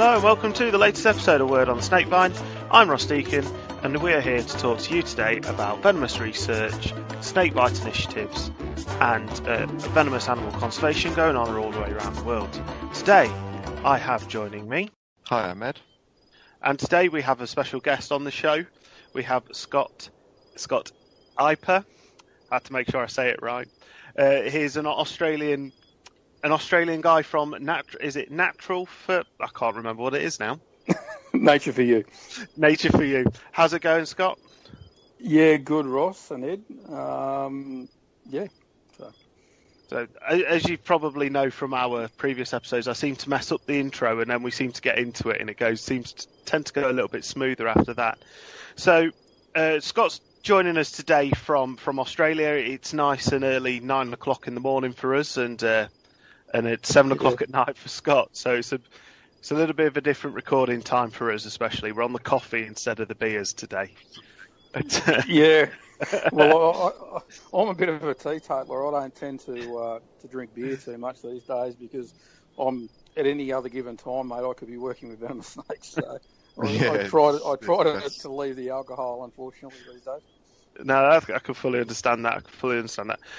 Hello and welcome to the latest episode of Word on Snakebite. I'm Ross Deacon and we're here to talk to you today about venomous research, snakebite initiatives and venomous animal conservation going on all the way around the world. Today I have joining me... Hi, I'm Ed. And today we have a special guest on the show. We have Scott Eipper. I had to make sure I say it right. He's an Australian guy from Natural for... I can't remember what it is now. Nature for You. Nature for You. How's it going, Scott? Yeah, good, Ross and Ed. Yeah. So, as you probably know from our previous episodes, I seem to mess up the intro and then we seem to get into it and it seems to tend to go a little bit smoother after that. So, Scott's joining us today from Australia. It's nice and early, 9 o'clock in the morning for us, and it's 7 o'clock at night for Scott. So it's a little bit of a different recording time for us, especially. We're on the coffee instead of the beers today. Yeah. Well, I'm a bit of a teetotaler. I don't tend to drink beer too much these days because I'm at any other given time, mate, I could be working with venomous snakes. So I try to leave the alcohol, unfortunately, these days. No, I can fully understand that.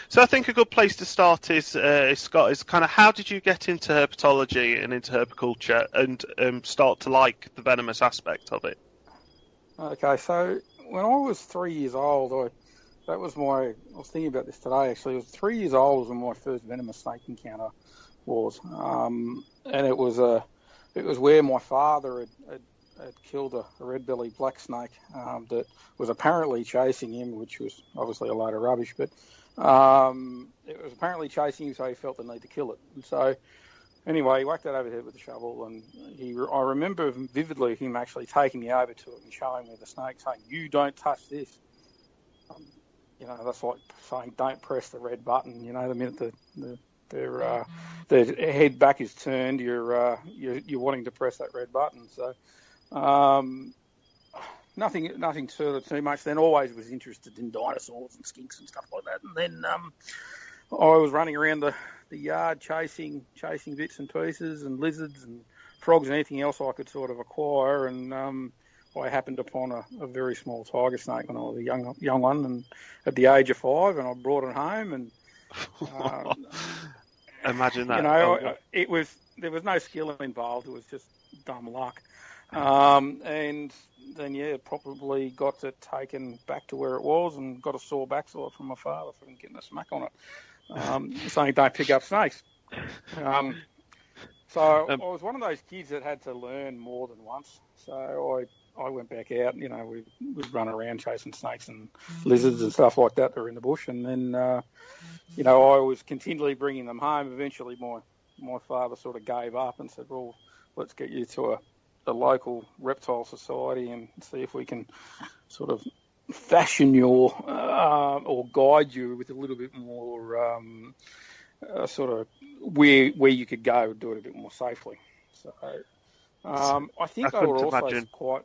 So I think a good place to start is Scott, is kind of how did you get into herpetology and into herpiculture and start to like the venomous aspect of it? Okay, so when I was 3 years old, I was thinking about this today actually. I was 3 years old when my first venomous snake encounter was, and it was where my father had killed a red-bellied black snake that was apparently chasing him, which was obviously a load of rubbish, but it was apparently chasing him, so he felt the need to kill it. And so, anyway, he whacked that over the head with a shovel, and I remember vividly him actually taking me over to it and showing me the snake, saying, "You don't touch this." That's like saying, "Don't press the red button." The minute their head back is turned, you're wanting to press that red button. So. Nothing sort of too much. Then always was interested in dinosaurs and skinks and stuff like that. And then I was running around the yard chasing bits and pieces and lizards and frogs and anything else I could sort of acquire. And I happened upon a very small tiger snake when I was a young one, and at the age of 5, and I brought it home. And imagine that. There was no skill involved. It was just dumb luck. And then, probably got it taken back to where it was and got a sore backside from my father for getting a smack on it, saying don't pick up snakes. So I was one of those kids that had to learn more than once. So I went back out, we would run around chasing snakes and lizards and stuff like that are in the bush. And then, I was continually bringing them home. Eventually my father sort of gave up and said, well, let's get you to a local reptile society and see if we can sort of fashion your or guide you with a little bit more sort of where you could go, do it a bit more safely. So I think they were also imagine, quite...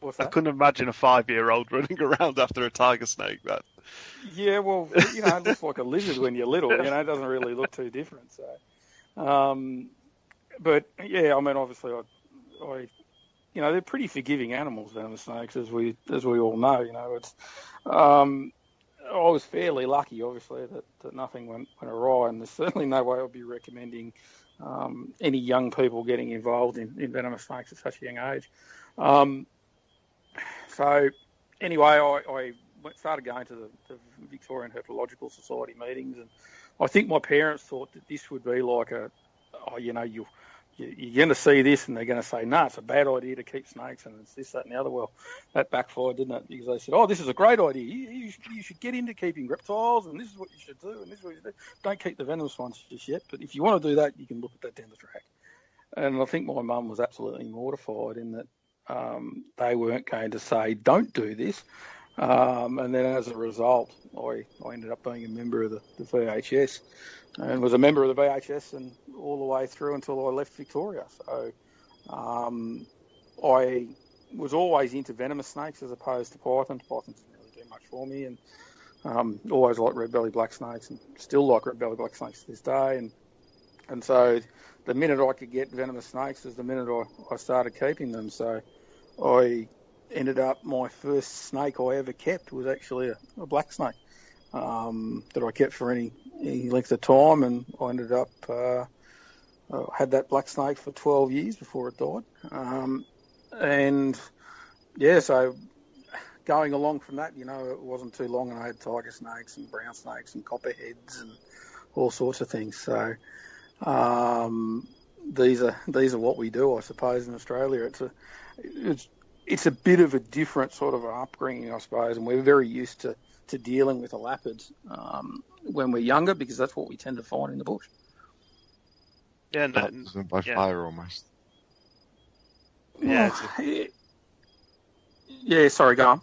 What's that? I couldn't imagine a 5-year-old running around after a tiger snake. That. Yeah, well, it looks like a lizard when you're little. It doesn't really look too different. So, but yeah, I mean, obviously, they're pretty forgiving animals, venomous snakes, as we all know. It's I was fairly lucky, obviously, that nothing went awry, and there's certainly no way I'd be recommending any young people getting involved in venomous snakes at such a young age. So anyway, I started going to the Victorian Herpetological Society meetings, and I think my parents thought that this would be like you're going to see this and they're going to say, no, it's a bad idea to keep snakes and it's this, that and the other. Well, that backfired, didn't it? Because they said, oh, this is a great idea. You should get into keeping reptiles and this is what you should do and this is what you do. Don't keep the venomous ones just yet. But if you want to do that, you can look at that down the track. And I think my mum was absolutely mortified in that they weren't going to say, don't do this. And then as a result, I ended up being a member of the VHS and was a member of the VHS and all the way through until I left Victoria. So I was always into venomous snakes as opposed to pythons. Pythons didn't really do much for me, and always liked red-bellied black snakes and still like red-bellied black snakes to this day. And And so the minute I could get venomous snakes is the minute I started keeping them. So I ended up, my first snake I ever kept was actually a black snake that I kept for any length of time, and I ended up had that black snake for 12 years before it died. And yeah, so going along from that, it wasn't too long, and I had tiger snakes and brown snakes and copperheads and all sorts of things. So these are what we do, I suppose, in Australia. It's a bit of a different sort of upbringing, I suppose, and we're very used to dealing with elapids when we're younger, because that's what we tend to find in the bush. Yeah, by fire almost. Yeah. Yeah, sorry, go on.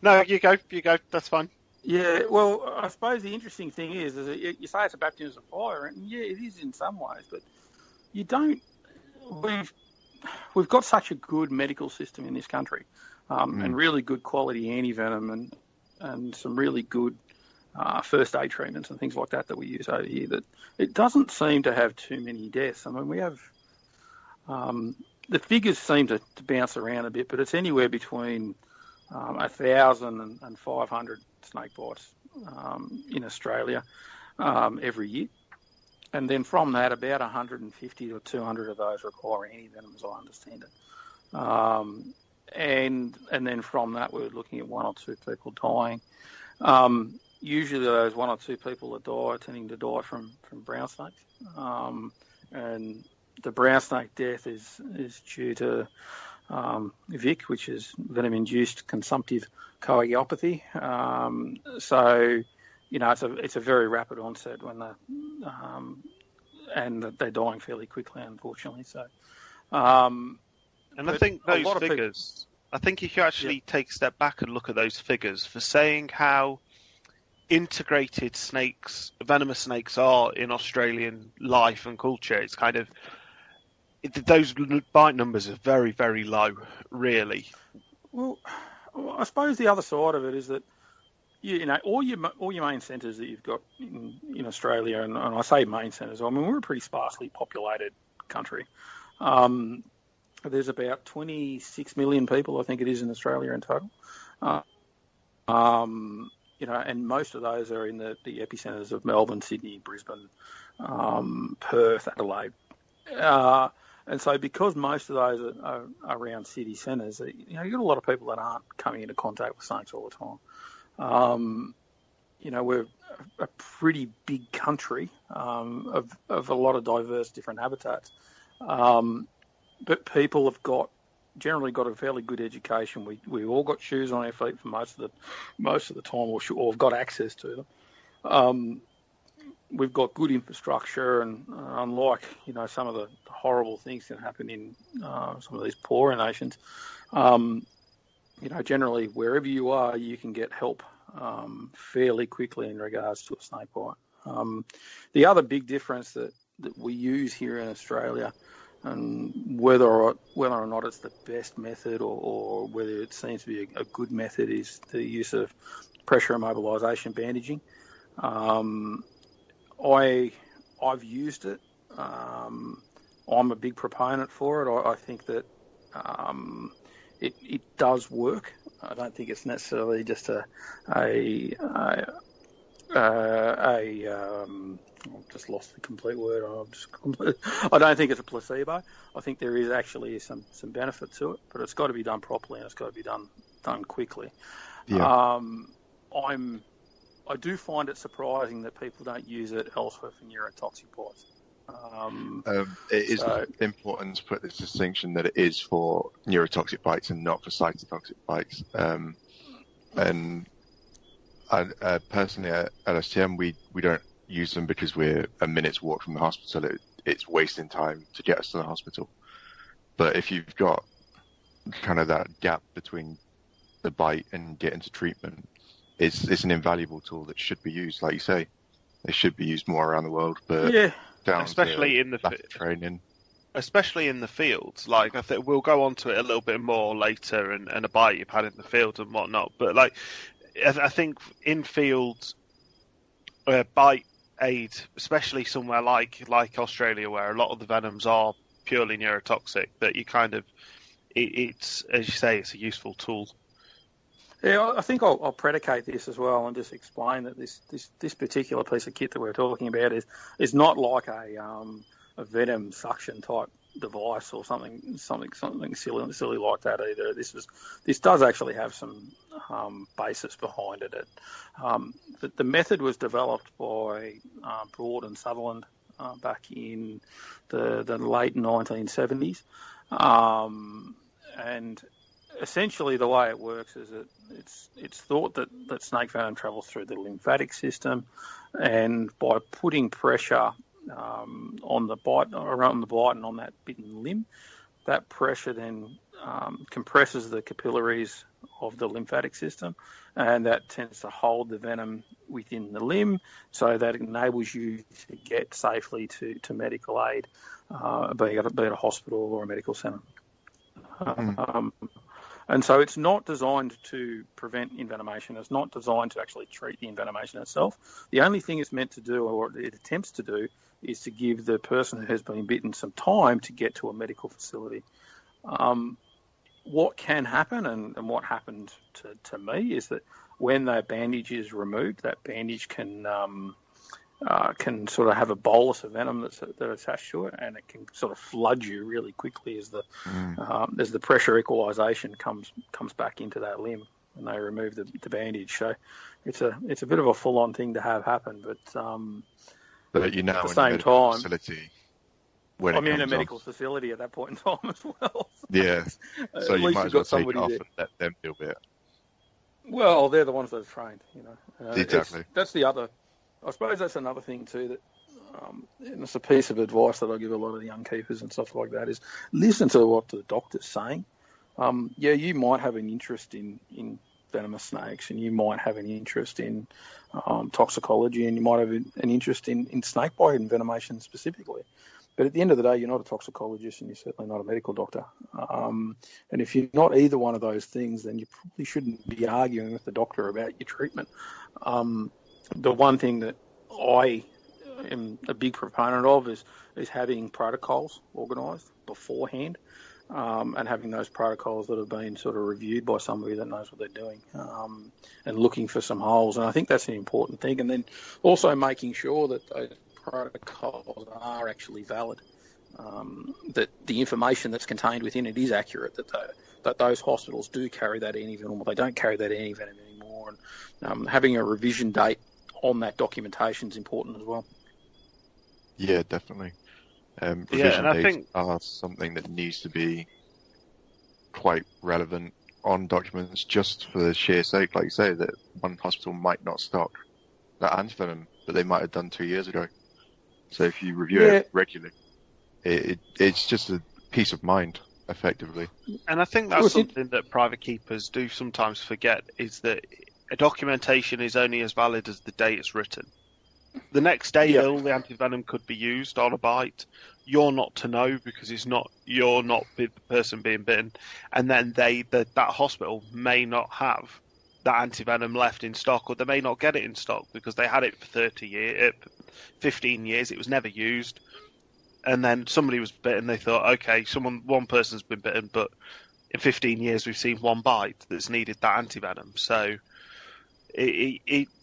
No, you go. That's fine. Yeah, well, I suppose the interesting thing is you say it's a baptism of fire, and yeah, it is in some ways, but you don't. We've got such a good medical system in this country, and really good quality anti-venom and some really good first aid treatments and things like that we use over here, that it doesn't seem to have too many deaths. I mean, we have the figures seem to bounce around a bit, but it's anywhere between 1,000 and 500 snake bites in Australia every year. And then from that, about 150 to 200 of those require anti-venom, as I understand it. And then from that, we're looking at 1 or 2 people dying. Usually those 1 or 2 people that die are tending to die from brown snakes. And the brown snake death is due to VIC, which is venom-induced consumptive coagulopathy. So, it's a very rapid onset when and they're dying fairly quickly, unfortunately. So, and I think those figures, I think you can actually take a step back and look at those figures for saying how integrated venomous snakes are in Australian life and culture. It's kind of, those bite numbers are very, very low, really. Well, I suppose the other side of it is that, all your main centres that you've got in Australia, and I say main centres, I mean, we're a pretty sparsely populated country. There's about 26 million people, I think it is, in Australia in total. And most of those are in the epicentres of Melbourne, Sydney, Brisbane, Perth, Adelaide. And so because most of those are around city centres, you've got a lot of people that aren't coming into contact with snakes all the time. We're a pretty big country of a lot of diverse different habitats. But people have generally got a fairly good education. We all got shoes on our feet for most of the time, or have got access to them. We've got good infrastructure, and unlike some of the horrible things that happen in some of these poorer nations, generally wherever you are, you can get help fairly quickly in regards to a snake bite. The other big difference that we use here in Australia, and whether or not it's the best method or whether it seems to be a good method, is the use of pressure immobilisation bandaging. I've used it. I'm a big proponent for it. I think that it does work. I don't think it's necessarily just I've just lost the complete word. I don't think it's a placebo. I think there is actually some benefit to it, but it's got to be done properly, and it's got to be done quickly. Yeah. I do find it surprising that people don't use it elsewhere for neurotoxic bites. It is important to put this distinction that it is for neurotoxic bites and not for cytotoxic bites. And I, personally at STM, we don't use them because we're a minute's walk from the hospital. It's wasting time to get us to the hospital. But if you've got kind of that gap between the bite and getting to treatment, it's an invaluable tool that should be used. Like you say, it should be used more around the world. But especially in the training, especially in the fields. Like, I think we'll go on to it a little bit more later, and a bite you've had in the field and whatnot. But like, I think in fields, bite aid, especially somewhere like Australia, where a lot of the venoms are purely neurotoxic, that you kind of, it's, as you say, it's a useful tool. Yeah, I think I'll predicate this as well and just explain that this particular piece of kit that we're talking about is not like a venom suction type device or something silly like that either. This does actually have some basis behind it. The method was developed by Broad and Sutherland back in the late 1970s, and essentially the way it works is that it's thought that snake venom travels through the lymphatic system, and by putting pressure on the bite, around the bite and on that bitten limb, that pressure then compresses the capillaries of the lymphatic system, and that tends to hold the venom within the limb, so that it enables you to get safely to medical aid, be it a hospital or a medical centre. And so it's not designed to prevent envenomation. It's not designed to actually treat the envenomation itself. The only thing it's meant to do, or it attempts to do, is to give the person who has been bitten some time to get to a medical facility. What can happen, and what happened to me, is that when that bandage is removed, that bandage can sort of have a bolus of venom that's attached to it, and it can sort of flood you really quickly as the pressure equalisation comes back into that limb and they remove the bandage. So it's a bit of a full on thing to have happen, but you're now at the in same a medical time, facility. I'm in a medical facility at that point in time as well. Yeah, so you might as well take it off and let them deal with it. Well, they're the ones that are trained, you know. Exactly. I suppose that's another thing too, that and it's a piece of advice that I give a lot of the young keepers and stuff like that, is listen to what the doctor's saying. You might have an interest in venomous snakes, and you might have an interest in toxicology, and you might have an interest in snake bite envenomation specifically. But at the end of the day, you're not a toxicologist, and you're certainly not a medical doctor. And if you're not either one of those things, then you probably shouldn't be arguing with the doctor about your treatment. The one thing that I am a big proponent of is having protocols organised beforehand, and having those protocols that have been sort of reviewed by somebody that knows what they're doing, and looking for some holes. And I think that's an important thing. And then also making sure that those protocols are actually valid, that the information that's contained within it is accurate, that those hospitals do carry that antivenom, or they don't carry that antivenom anymore. And having a revision date on that documentation is important as well. Yeah, definitely. Revision dates are something that needs to be quite relevant on documents, just for the sheer sake, like you say, that one hospital might not stock that antivenom that they might have done 2 years ago. So if you review it regularly, it's just a peace of mind, effectively. And I think that's something that private keepers do sometimes forget, is that a documentation is only as valid as the day it's written. The next day, all the antivenom could be used on a bite. You're not to know, because you're not the person being bitten, and then that hospital may not have that antivenom left in stock, or they may not get it in stock because they had it for 15 years. It was never used, and then somebody was bitten. They thought, okay, one person's been bitten, but in 15 years we've seen one bite that's needed that antivenom. So,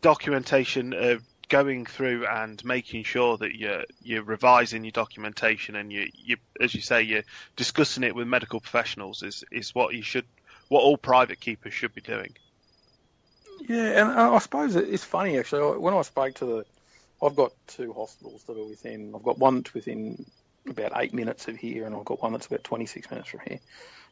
documentation. Going through and making sure that you're revising your documentation, and you as you say, you're discussing it with medical professionals is what all private keepers should be doing. Yeah, and I suppose it's funny actually. When I spoke I've got two hospitals that are I've got one that's within about 8 minutes of here, and I've got one that's about 26 minutes from here.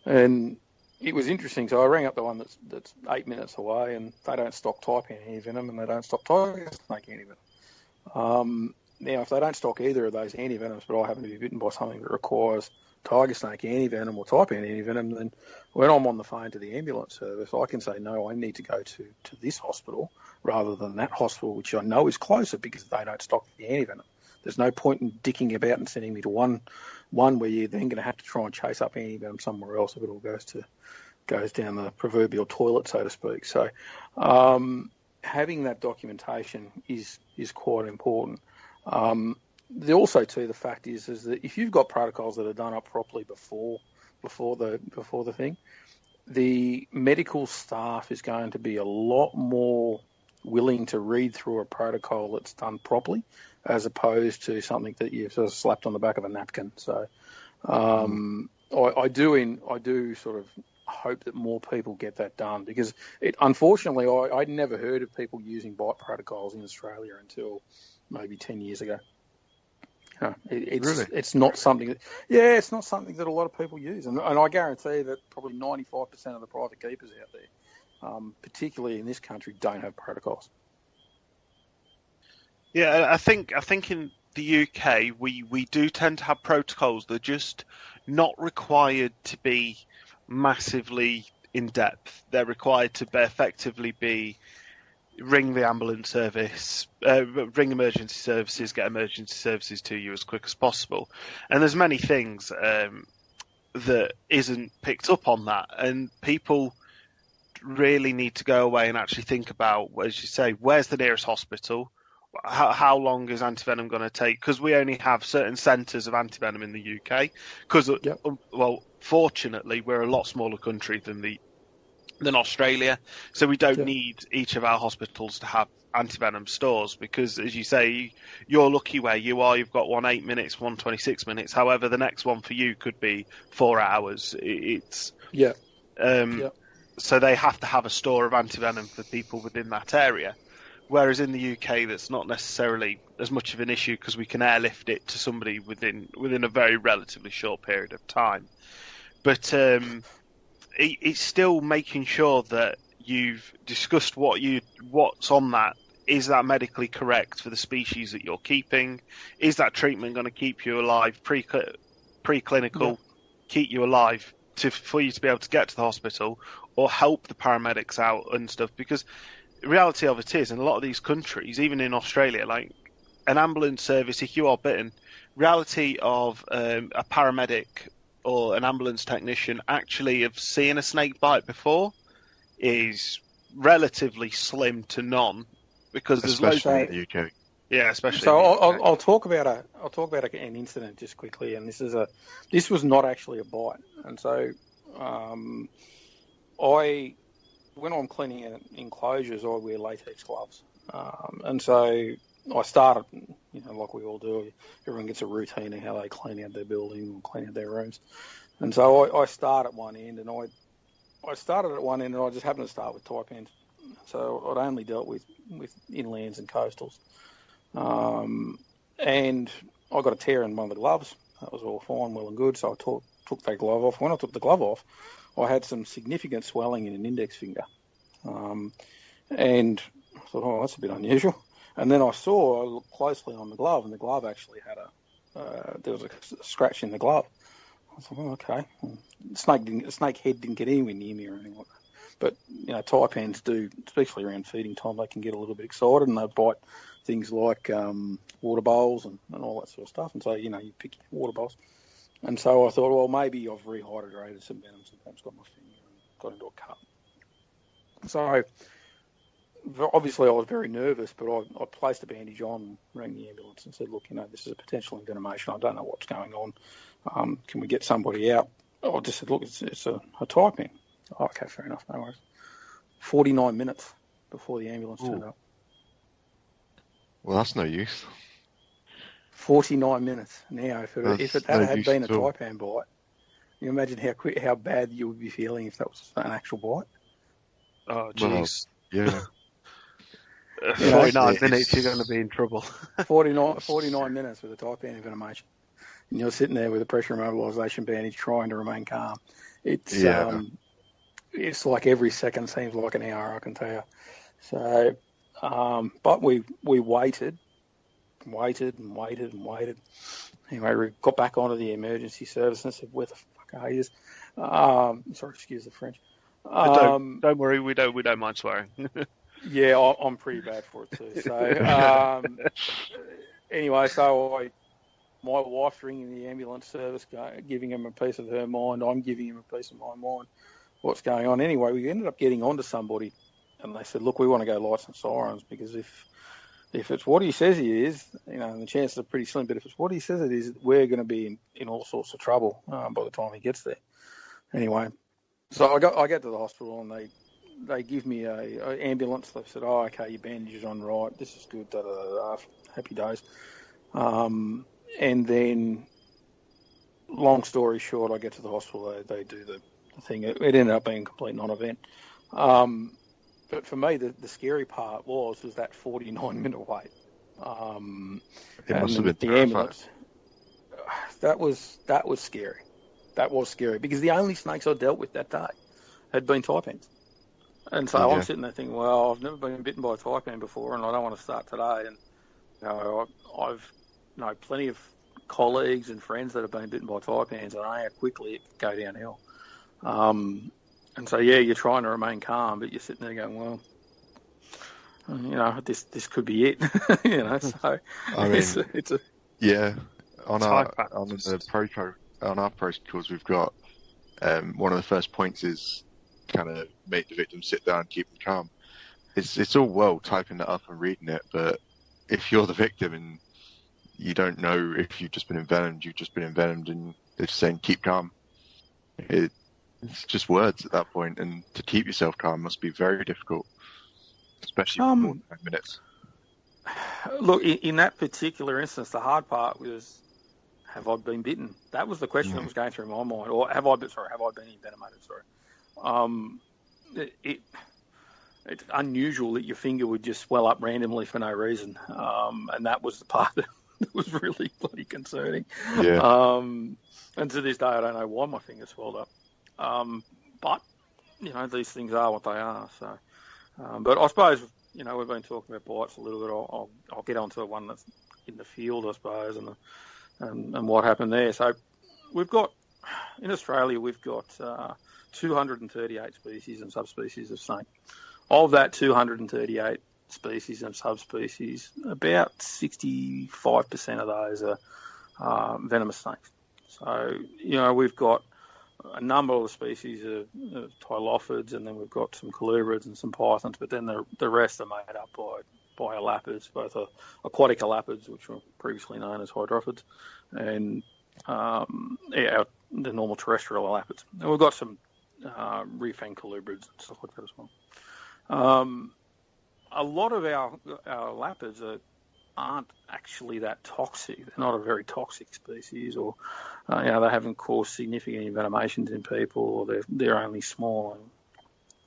And it was interesting. So I rang up the one that's 8 minutes away, and they don't stock type antivenom, and they don't stock tiger snake antivenom. Now, if they don't stock either of those antivenoms, but I happen to be bitten by something that requires tiger snake antivenom or type antivenom, then when I'm on the phone to the ambulance service, I can say, no, I need to go to this hospital rather than that hospital, which I know is closer, because they don't stock the antivenom. There's no point in dicking about and sending me to one where you're then going to have to try and chase up antivenom somewhere else if it all goes down the proverbial toilet, so to speak. So having that documentation is quite important. Also, too, the fact is that if you've got protocols that are done up properly before the thing, the medical staff is going to be a lot more willing to read through a protocol that's done properly, as opposed to something that you've sort of slapped on the back of a napkin. So, I do sort of hope that more people get that done, because unfortunately, I'd never heard of people using bite protocols in Australia until maybe 10 years ago. Really? It's not something it's not something that a lot of people use, and I guarantee that probably 95% of the private keepers out there, particularly in this country, don't have protocols. Yeah, I think in the UK we do tend to have protocols that are just not required to be massively in depth. They're required to effectively be ring the ambulance service, ring emergency services, get emergency services to you as quick as possible. And there's many things that isn't picked up on that, and people really need to go away and actually think about, as you say, where's the nearest hospital? How long is antivenom going to take? Because we only have certain centres of antivenom in the UK. Because, well, fortunately, we're a lot smaller country than Australia, so we don't need each of our hospitals to have antivenom stores, because, as you say, you're lucky where you are. You've got one 8 minutes, one 26 minutes. However, the next one for you could be 4 hours. So they have to have a store of antivenom for people within that area. Whereas in the UK, that's not necessarily as much of an issue, because we can airlift it to somebody within a very relatively short period of time. But it's still making sure that you've discussed what's on that. Is that medically correct for the species that you're keeping? Is that treatment going to keep you alive, preclinical, keep you alive for you to be able to get to the hospital, or help the paramedics out and stuff? Because the reality of it is, in a lot of these countries, even in Australia, like an ambulance service, if you are bitten, reality of a paramedic or an ambulance technician actually have seen a snake bite before is relatively slim to none, because there's especially in the UK. Yeah, especially. So I'll talk about an incident just quickly, and this was not actually a bite, and so when I'm cleaning enclosures, I wear latex gloves, and so I started, like we all do. Everyone gets a routine of how they clean out their building or clean out their rooms. And so I start at one end, and I started at one end, and I just happened to start with taipans. So I'd only dealt with inlands and coastals. And I got a tear in one of the gloves. That was all fine, well and good. So I took that glove off. When I took the glove off, I had some significant swelling in an index finger. And I thought, oh, that's a bit unusual. And then I looked closely on the glove, and the glove actually had there was a scratch in the glove. I thought, oh, okay. Snake head didn't get anywhere near me or anything like that. But, taipans do, especially around feeding time, they can get a little bit excited, and they bite things like water bowls and all that sort of stuff. And so, you pick your water bowls. And so I thought, well, maybe I've rehydrated some venoms and perhaps got my finger and got into a cut. So obviously I was very nervous, but I placed a bandage on, rang the ambulance and said, look, this is a potential envenomation. I don't know what's going on. Can we get somebody out? I just said, look, it's a taipan. Oh, okay, fair enough, no worries. 49 minutes before the ambulance turned up. Well, that's no use. 49 minutes. Now, if it had been a taipan bite, you imagine how bad you would be feeling if that was an actual bite. Oh, jeez. Well, yeah. 49 minutes, you're going to be in trouble. 49 minutes with a taipan envenomation. And you're sitting there with a pressure immobilisation bandage trying to remain calm. It's like every second seems like an hour, I can tell you. So, but we waited. Anyway, we got back onto the emergency service and said, where the fuck are you? Sorry, excuse the French. Don't worry, we don't mind swearing. Yeah, I'm pretty bad for it too. So anyway, my wife's ringing the ambulance service, giving him a piece of her mind. I'm giving him a piece of my mind. What's going on? Anyway, we ended up getting onto somebody, and they said, look, we want to go lights and sirens, because if if it's what he says he is, and the chances are pretty slim, but if it's what he says it is, we're going to be in all sorts of trouble by the time he gets there. Anyway, so I get to the hospital and they give me a ambulance. They said, "Oh, okay, your bandage is on right. This is good. Da, da, da, da, happy days." And then, long story short, I get to the hospital. They do the thing. It ended up being a complete non-event. But for me, the scary part was that 49-minute wait. It must have been the ambulance. That was scary. That was scary because the only snakes I dealt with that day had been taipans. And so I'm sitting there thinking, well, I've never been bitten by a taipan before, and I don't want to start today. And I've plenty of colleagues and friends that have been bitten by taipans, and I know how quickly it can go downhill. And so, you're trying to remain calm, but you're sitting there going, well, this could be it. So I mean, it's a on our protocols we've got one of the first points is kind of make the victim sit down, keep them calm. It's all well typing that up and reading it, but if you're the victim and you don't know if you've just been envenomed, and they're just saying keep calm. It's just words at that point, and to keep yourself calm must be very difficult, especially for more than 10 minutes. Look, in that particular instance, the hard part was, have I been bitten? That was the question that was going through my mind. Or have I been envenomated? It's unusual that your finger would just swell up randomly for no reason, and that was the part that was really bloody concerning. Yeah. And to this day, I don't know why my finger swelled up. But these things are what they are. So, but I suppose we've been talking about bites a little bit. I'll get onto one that's in the field, I suppose, and what happened there. So, in Australia we've got 238 species and subspecies of snake. Of that 238 species and subspecies, about 65% of those are venomous snakes. So, we've got a number of the species of tylophids, and then we've got some colubrids and some pythons, but then the rest are made up by elapids, both aquatic elapids, which were previously known as hydrophids, and the normal terrestrial elapids. And we've got some reef-fang colubrids and stuff like that as well. A lot of our elapids aren't actually that toxic. They're not a very toxic species, or they haven't caused significant envenomations in people, or they're only small.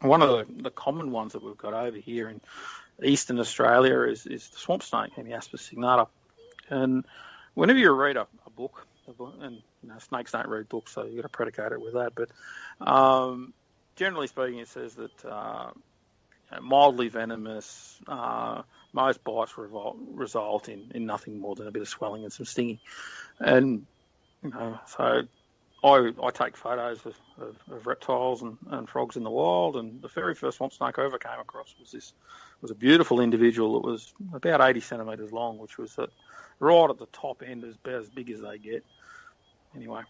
And one of the common ones that we've got over here in eastern Australia is the swamp snake, Hemiaspis signata. And whenever you read a book, and snakes don't read books, so you've got to predicate it with that. But generally speaking, it says that mildly venomous. Most bites result in nothing more than a bit of swelling and some stinging. And, so I take photos of reptiles and frogs in the wild, and the very first swamp snake I ever came across was a beautiful individual that was about 80 centimetres long, which was right at the top end, about as big as they get. Anyway,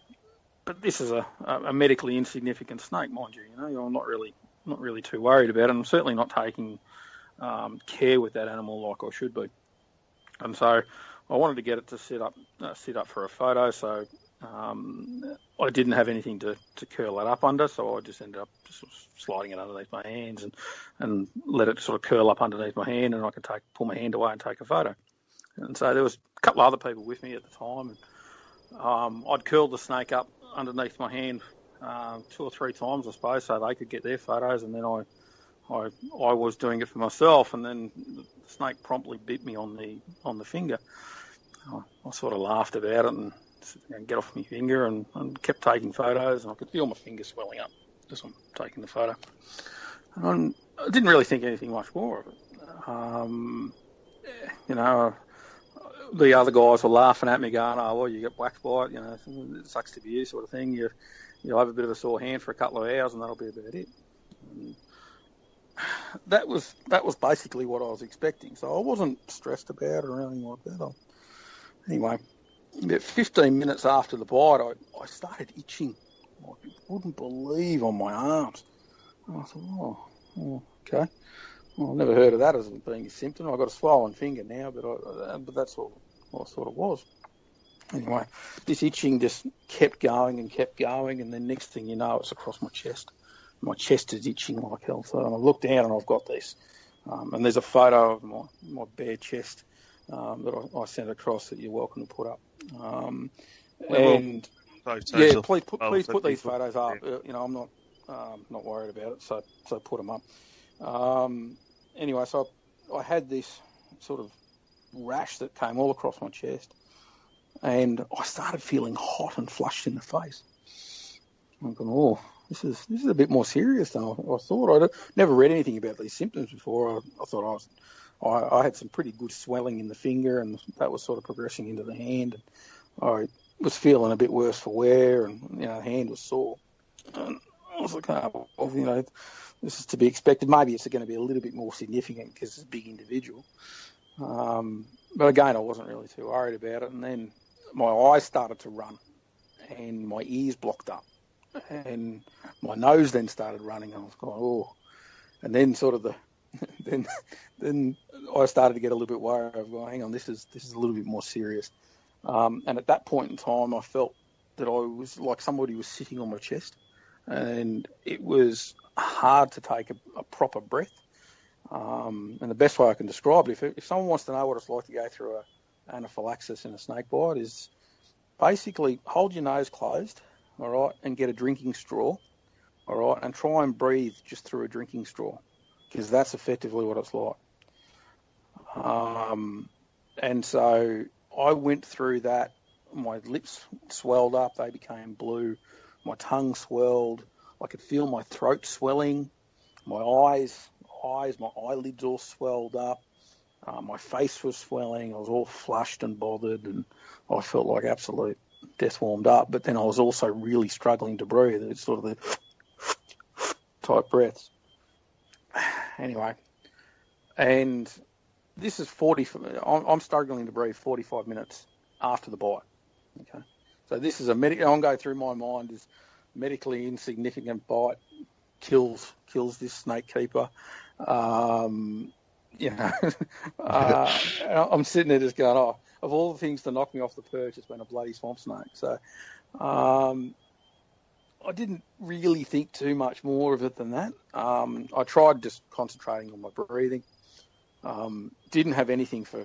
but this is a medically insignificant snake, mind you. I'm not really too worried about it. I'm certainly not taking care with that animal like I should be. And so I wanted to get it to sit up for a photo. So I didn't have anything to curl it up under, so I just ended up just sliding it underneath my hands and let it sort of curl up underneath my hand, and I could pull my hand away and take a photo. And so there was a couple of other people with me at the time, and I'd curled the snake up underneath my hand 2 or 3 times, I suppose, so they could get their photos, and then I was doing it for myself, and then the snake promptly bit me on the finger. I sort of laughed about it and said, get off my finger, and kept taking photos, and I could feel my finger swelling up as I'm taking the photo. And I didn't really think anything much more of it. The other guys were laughing at me, going, "Oh, well, you get wax bite, it sucks to be you," sort of thing. You'll have a bit of a sore hand for a couple of hours, and that'll be about it. And that was basically what I was expecting, so I wasn't stressed about it or anything like that. Anyway, about 15 minutes after the bite, I started itching like you wouldn't believe on my arms. And I thought, oh, okay. Well, I've never heard of that as being a symptom. I've got a swollen finger now, but that's all I thought it was. Anyway, this itching just kept going, and then next thing you know, it's across my chest. My chest is itching like hell. So I look down and I've got this. And there's a photo of my bare chest that I sent across that you're welcome to put up. Please put these photos up. I'm not worried about it, so put them up. Anyway, so I had this sort of rash that came all across my chest, and I started feeling hot and flushed in the face. I'm going, oh, this is a bit more serious than I thought. I'd never read anything about these symptoms before. I thought I had some pretty good swelling in the finger, and that was sort of progressing into the hand. And I was feeling a bit worse for wear, and the hand was sore. And I was like, oh, well, this is to be expected. Maybe it's going to be a little bit more significant because it's a big individual. But again, I wasn't really too worried about it. And then my eyes started to run, and my ears blocked up, and my nose then started running. I was going, oh, and then sort of then I started to get a little bit worried. I was going, hang on, this is a little bit more serious. And at that point in time, I felt that I was like somebody was sitting on my chest, and it was hard to take a proper breath. And the best way I can describe it, if someone wants to know what it's like to go through an anaphylaxis in a snake bite, is basically hold your nose closed, all right, and get a drinking straw, all right, and try and breathe just through a drinking straw, because that's effectively what it's like. And so I went through that. My lips swelled up, they became blue, my tongue swelled, I could feel my throat swelling, my eyes, my eyelids all swelled up, my face was swelling, I was all flushed and bothered, and I felt like absolute death warmed up. But then I was also really struggling to breathe. It's sort of the type breaths. Anyway, and this is I'm struggling to breathe 45 minutes after the bite. Okay, so this is I'm going through my mind is medically insignificant bite kills this snake keeper. I'm sitting there just going, oh, of all the things to knock me off the perch, it's been a bloody swamp snake. So I didn't really think too much more of it than that. I tried just concentrating on my breathing. Didn't have anything for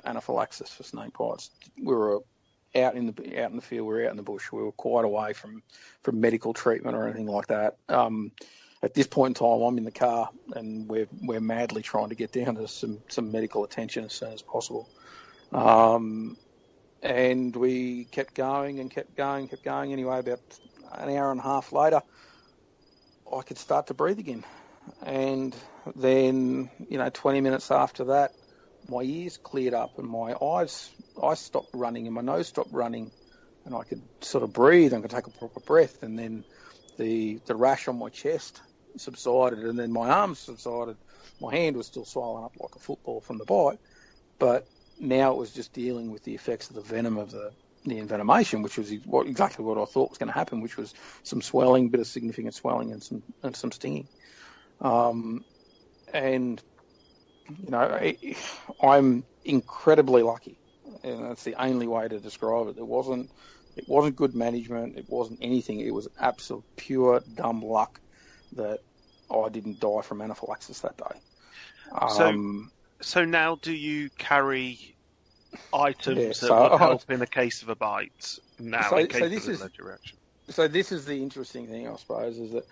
anaphylaxis for snake bites. We were out in the field. We were out in the bush. We were quite away from medical treatment or anything like that. At this point in time, I'm in the car, and we're madly trying to get down to some medical attention as soon as possible. And we kept going. Anyway, about an hour and a half later, I could start to breathe again. And then, 20 minutes after that, my ears cleared up and my eyes stopped running and my nose stopped running, and I could sort of breathe and could take a proper breath. And then the rash on my chest subsided, and then my arms subsided. My hand was still swollen up like a football from the bite, but now it was just dealing with the effects of the venom of the envenomation, which was exactly what I thought was going to happen, which was some swelling, bit of significant swelling, and some stinging. And I'm incredibly lucky, and that's the only way to describe it. It wasn't good management. It wasn't anything. It was absolute pure dumb luck that I didn't die from anaphylaxis that day. So now do you carry items that would help in the case of a bite now in case of an allergic reaction? So this is the interesting thing, I suppose, is that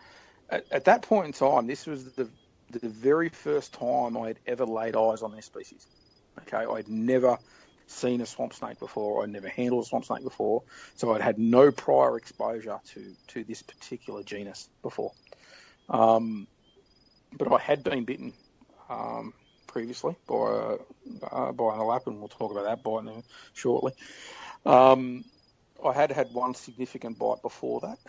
at that point in time, this was the very first time I had ever laid eyes on this species. Okay, I'd never seen a swamp snake before. I'd never handled a swamp snake before, so I'd had no prior exposure to this particular genus before. But I had been bitten previously by an alap, and we'll talk about that bite shortly. I had one significant bite before that,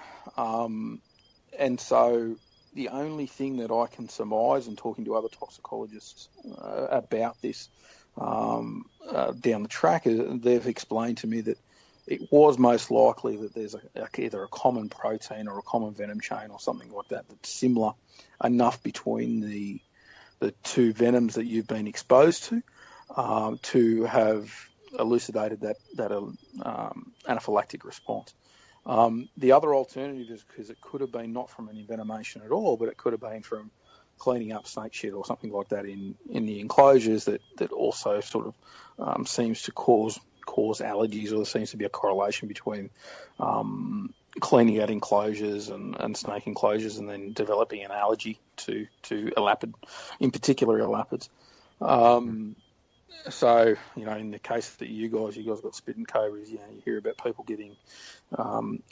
and so the only thing that I can surmise, and talking to other toxicologists about this down the track, is they've explained to me that it was most likely that there's either a common protein or a common venom chain or something like that that's similar enough between the two venoms that you've been exposed to have elucidated that anaphylactic response. The other alternative is because it could have been not from an envenomation at all, but it could have been from cleaning up snake shit or something like that in the enclosures that also sort of seems to cause allergies, or there seems to be a correlation between cleaning out enclosures and snake enclosures and then developing an allergy to elapid, in particular elapids. So, in the case that you guys got spitting cobras, you hear about people getting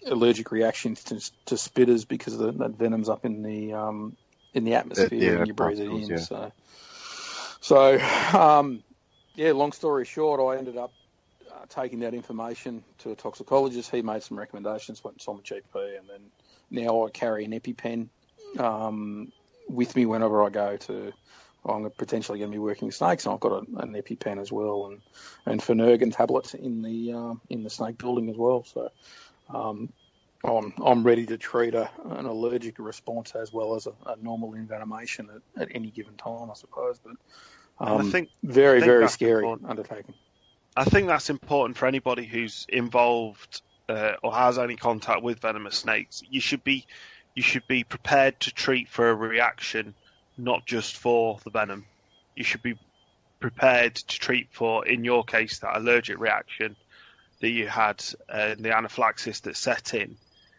allergic reactions to spitters because of that venom's up in the atmosphere when you breathe it in. Yeah. So, long story short, I ended up taking that information to a toxicologist. He made some recommendations, went and saw my GP, and then now I carry an EpiPen with me whenever I go to. I'm potentially going to be working with snakes, and I've got an EpiPen as well, and Phenergan tablets in the snake building as well. So I'm ready to treat an allergic response as well as a normal envenomation at any given time, I suppose. But I think very scary undertaking. I think that's important for anybody who's involved or has any contact with venomous snakes. You should be prepared to treat for a reaction, not just for the venom. You should be prepared to treat for, in your case, that allergic reaction that you had, the anaphylaxis that set in.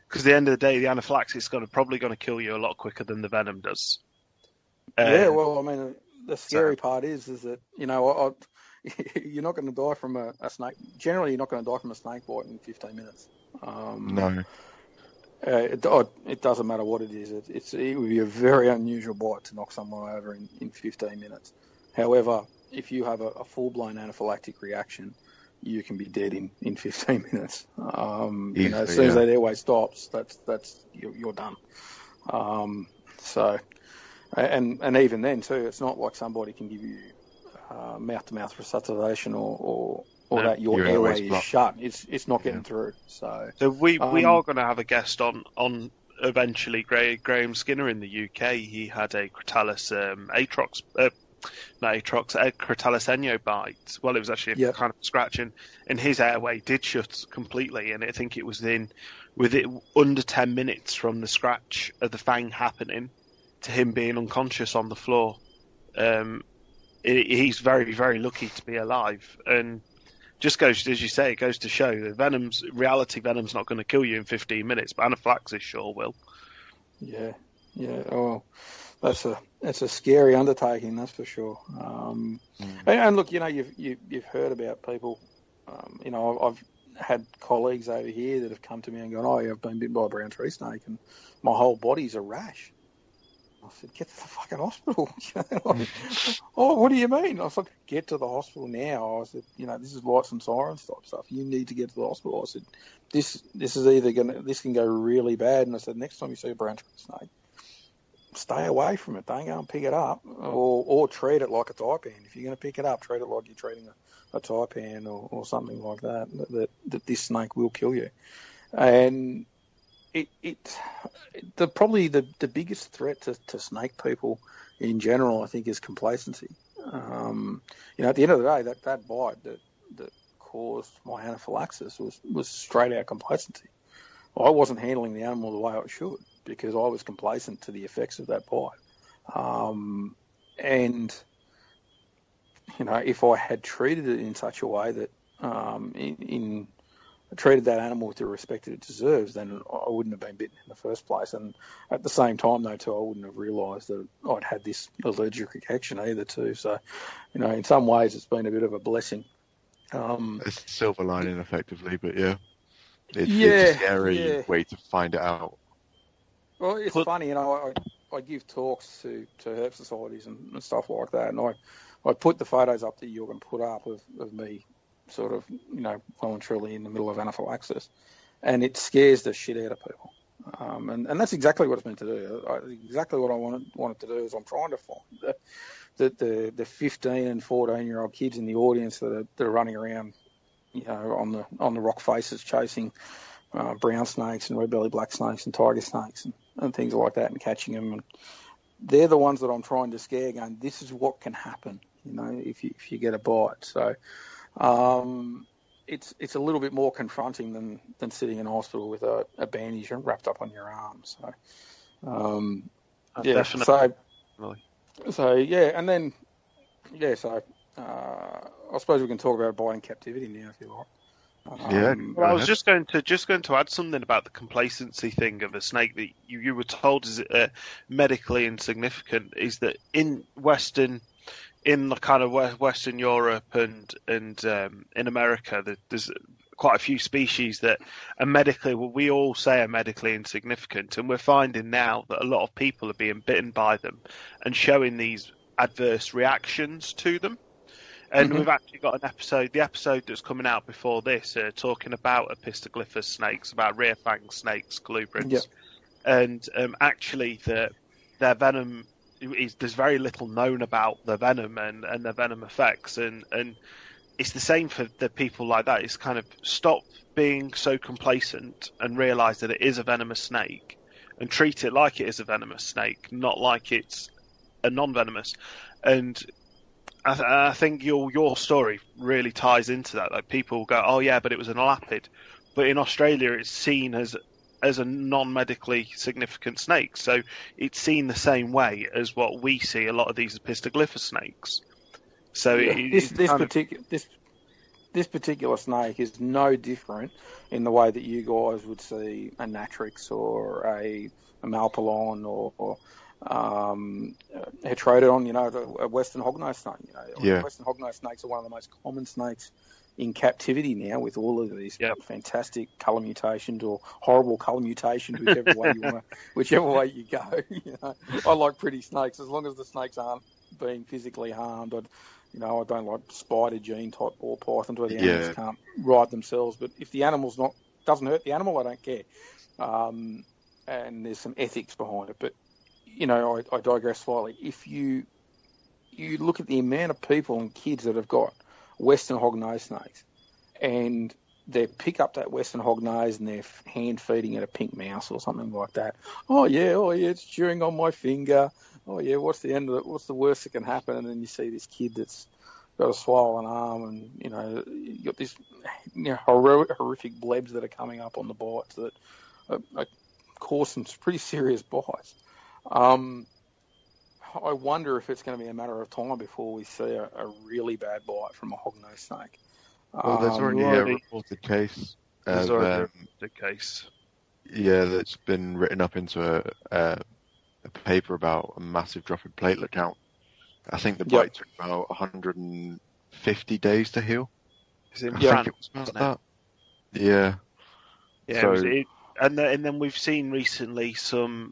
Because at the end of the day, the anaphylaxis is probably going to kill you a lot quicker than the venom does. The scary part is that, you're not going to die from a snake. Generally, you're not going to die from a snake bite in 15 minutes. No. It doesn't matter what it is. It would be a very unusual bite to knock someone over in 15 minutes. However, if you have a full-blown anaphylactic reaction, you can be dead in 15 minutes. Easily, as soon as that airway stops, you're done. And even then too, it's not like somebody can give you mouth-to-mouth resuscitation or that your airway is shut. It's not getting through. So we are going to have a guest on eventually. Graham Skinner in the UK. He had a Crotalus Crotalus enyo bite. Well, it was actually a kind of scratch, and his airway did shut completely. And I think it was with it under 10 minutes from the scratch of the fang happening to him being unconscious on the floor. He's very, very lucky to be alive, and just goes, as you say, it goes to show that venom's not going to kill you in 15 minutes, but anaphylaxis sure will. Yeah. Oh, that's a scary undertaking, that's for sure. And look, you've heard about people. I've had colleagues over here that have come to me and gone, "Oh, yeah, I've been bitten by a brown tree snake, and my whole body's a rash." I said, "Get to the fucking hospital." Oh, what do you mean? I said, "Get to the hospital now." I said, "This is lights and sirens type stuff. You need to get to the hospital." I said, "This can go really bad." And I said, "Next time you see a brown tree snake, stay away from it. Don't go and pick it up, or treat it like a taipan. If you're going to pick it up, treat it like you're treating a taipan or something like that. That this snake will kill you." And probably the biggest threat to snake people in general, I think, is complacency. At the end of the day, that bite that caused my anaphylaxis was straight out complacency. I wasn't handling the animal the way I should because I was complacent to the effects of that bite. And if I had treated it in such a way that treated that animal with the respect that it deserves, then I wouldn't have been bitten in the first place. And at the same time, though, too, I wouldn't have realised that I'd had this allergic reaction either, too. So, in some ways, it's been a bit of a blessing. It's a silver lining, effectively, but it's a scary way to find it out. Well, it's funny, I give talks to herp societies and stuff like that, and I put the photos up that you're going to put up of me sort of, voluntarily in the middle of anaphylaxis, and it scares the shit out of people. And that's exactly what it's meant to do. Exactly what I wanted to do is I'm trying to find the 15 and 14-year-old kids in the audience that are running around, on the rock faces chasing brown snakes and red belly black snakes and tiger snakes and things like that and catching them they're the ones that I'm trying to scare, going, this is what can happen, if you get a bite. So it's a little bit more confronting than sitting in hospital with a bandage wrapped up on your arm. So definitely. So yeah, and then so I suppose we can talk about bite in captivity now, if you like. Well, I was just going to add something about the complacency thing of a snake that you were told is medically insignificant. Is that in the kind of Western Europe and in America, there's quite a few species that are we all say are medically insignificant, and we're finding now that a lot of people are being bitten by them and showing these adverse reactions to them. And we've actually got the episode that's coming out before this, talking about apistoglyphus snakes, about rear fang snakes, colubrids, and actually their venom there's very little known about the venom and their venom effects, and it's the same for the people like that. It's kind of stop being so complacent and realise that it is a venomous snake, and treat it like it is a venomous snake, not like it's a non-venomous. And I think your story really ties into that. Like, people go, oh yeah, but it was an elapid. But in Australia, it's seen as a non-medically significant snake. So it's seen the same way as what we see a lot of these apistoglyphus snakes. So this particular snake is no different in the way that you guys would see a natrix or a malpolon or heterodon, a western hognose snake. Western hognose snakes are one of the most common snakes in captivity now, with all of these fantastic colour mutations or horrible colour mutations, whichever way you go. I like pretty snakes as long as the snakes aren't being physically harmed. I don't like spider gene type ball pythons where the animals can't right themselves. But if the animal's doesn't hurt the animal, I don't care. And there's some ethics behind it. But I digress slightly. If you look at the amount of people and kids that have got western hognose snakes, and they pick up that western hognose and they're hand feeding it a pink mouse or something like that. Oh yeah, it's chewing on my finger. Oh yeah, what's the end of it? What's the worst that can happen? And then you see this kid that's got a swollen arm, and you got this horrific blebs that are coming up on the bites that are causing some pretty serious bites. I wonder if it's going to be a matter of time before we see a really bad bite from a hognose snake. Well, there's already a reported case. There's already a reported case. Yeah, that's been written up into a paper about a massive drop in platelet count. I think the bite took about 150 days to heal. Is it in France? It was about that. Yeah. Yeah. So, and then we've seen recently some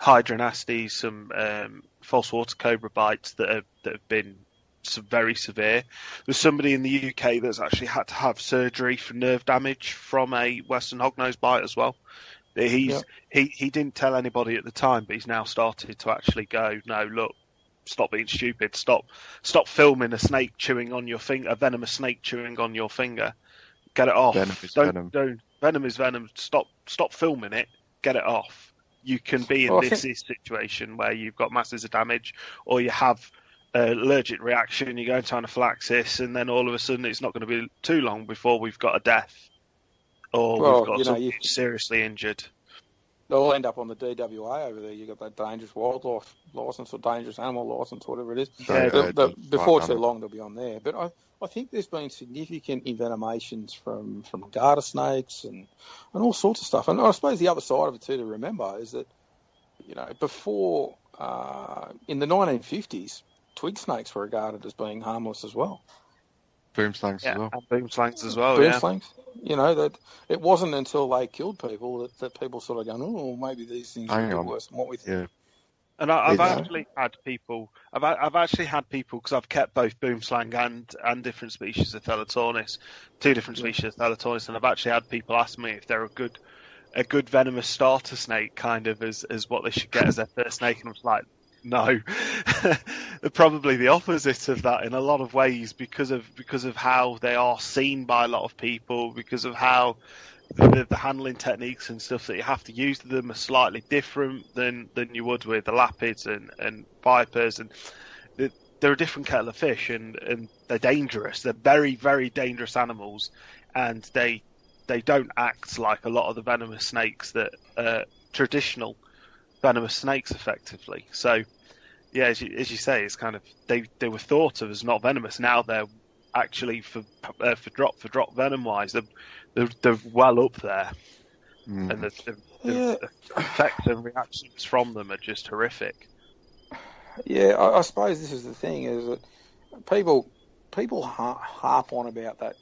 hydranastes, some false water cobra bites that have been very severe. There's somebody in the UK that's actually had to have surgery for nerve damage from a western hognose bite as well. He didn't tell anybody at the time, but he's now started to actually go, no, look, stop being stupid, stop filming a snake chewing on your finger, a venomous snake chewing on your finger. Get it off. Venom is venom. Venom is venom. Stop filming it. Get it off. You can be in this situation where you've got masses of damage, or you have an allergic reaction, you go into anaphylaxis, and then all of a sudden it's not going to be too long before we've got a death, or we've got someone seriously injured. They'll end up on the DWA over there. You've got that dangerous wildlife licence or dangerous animal licence, whatever it is. Before too long, they'll be on there. But I think there's been significant envenomations from garter snakes and all sorts of stuff. And I suppose the other side of it too to remember is that, before in the 1950s, twig snakes were regarded as being harmless as well. Boom slangs as well. And boom slangs as well. Boom slangs. That it wasn't until they killed people that people sort of going, oh, maybe these things are a bit worse than what we think. Yeah. And I've actually had people. I've actually had people, because I've kept both boom slang and different species of Thelatornis, two different species of Thelatornis, and I've actually had people ask me if they're a good venomous starter snake, kind of as what they should get as their first snake, and I was like, no, probably the opposite of that in a lot of ways, because of how they are seen by a lot of people, because of how the handling techniques and stuff that you have to use with them are slightly different than you would with the lapids and vipers, and they're a different kettle of fish, and they're dangerous. They're very, very dangerous animals, and they don't act like a lot of the venomous snakes that traditional venomous snakes effectively. So, yeah, as you say, it's kind of they were thought of as not venomous. Now they're actually for drop venom wise, they're well up there, and the effects and reactions from them are just horrific. Yeah, I suppose this is the thing, is that people harp on about that,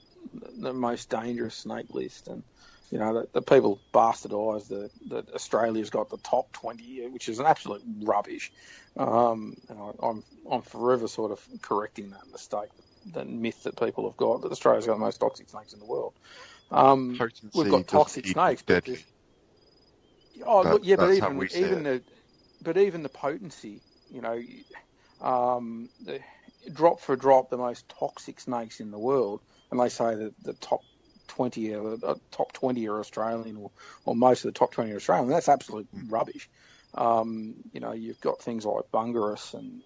the most dangerous snake list, and the people bastardise that Australia's got the top 20, which is an absolute rubbish. And I'm forever sort of correcting that mistake, that myth that people have got, that Australia's got the most toxic snakes in the world. We've got toxic snakes, but even the potency, the drop for drop, the most toxic snakes in the world, and they say that the top 20 are Australian, or most of the top 20 are Australian. That's absolute rubbish. You've got things like Bungarus and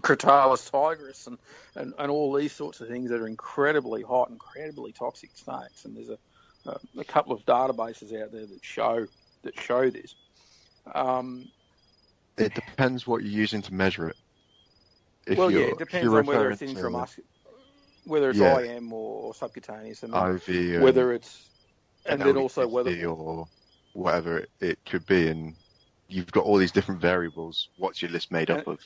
Crotalus tigris and all these sorts of things that are incredibly hot, incredibly toxic snakes. And there's a couple of databases out there that show this. It depends what you're using to measure it. It depends on whether it's intramuscular, whether it's IM or subcutaneous, and IV, whether it's, and then also whether or whatever it could be, and you've got all these different variables. What's your list made up of?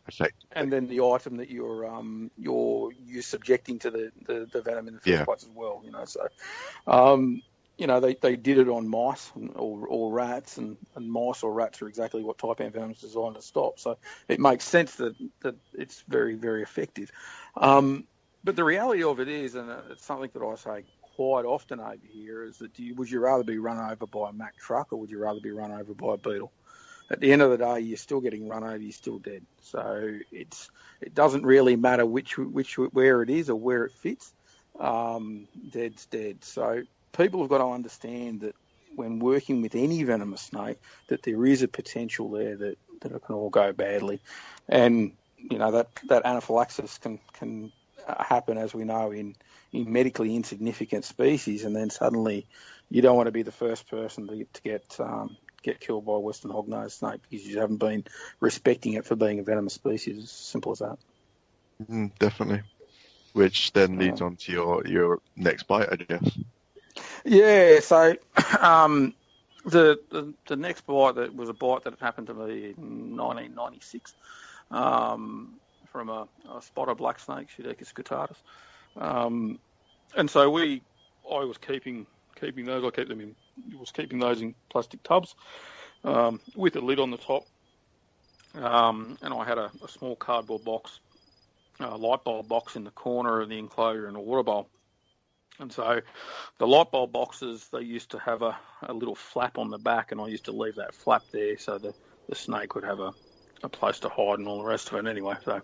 Effectively. And then the item that you're subjecting to the venom in the first place as well. They did it on mice or rats, and mice or rats are exactly what Taipan venom is designed to stop. So it makes sense that it's very, very effective. But the reality of it is, and it's something that I say quite often over here, is that would you rather be run over by a Mack truck, or would you rather be run over by a beetle? At the end of the day, you're still getting run over, you're still dead. So it doesn't really matter where it is or where it fits. Dead's dead. So people have got to understand that when working with any venomous snake, that there is a potential there that it can all go badly, and that anaphylaxis can happen, as we know, in medically insignificant species, and then suddenly you don't want to be the first person to get killed by a western hognose snake because you haven't been respecting it for being a venomous species. As simple as that. Definitely. Which then leads on to your next bite, I guess. Yeah. So the next bite, that was a bite that happened to me in 1996 from a spotted black snake, Pseudechis guttatus. And so I was keeping those. I was keeping those in plastic tubs with a lid on the top, and I had a small cardboard box, light bulb box in the corner of the enclosure, and a water bowl. And so the light bulb boxes, they used to have a little flap on the back, and I used to leave that flap there so the snake would have a place to hide and all the rest of it. Anyway, so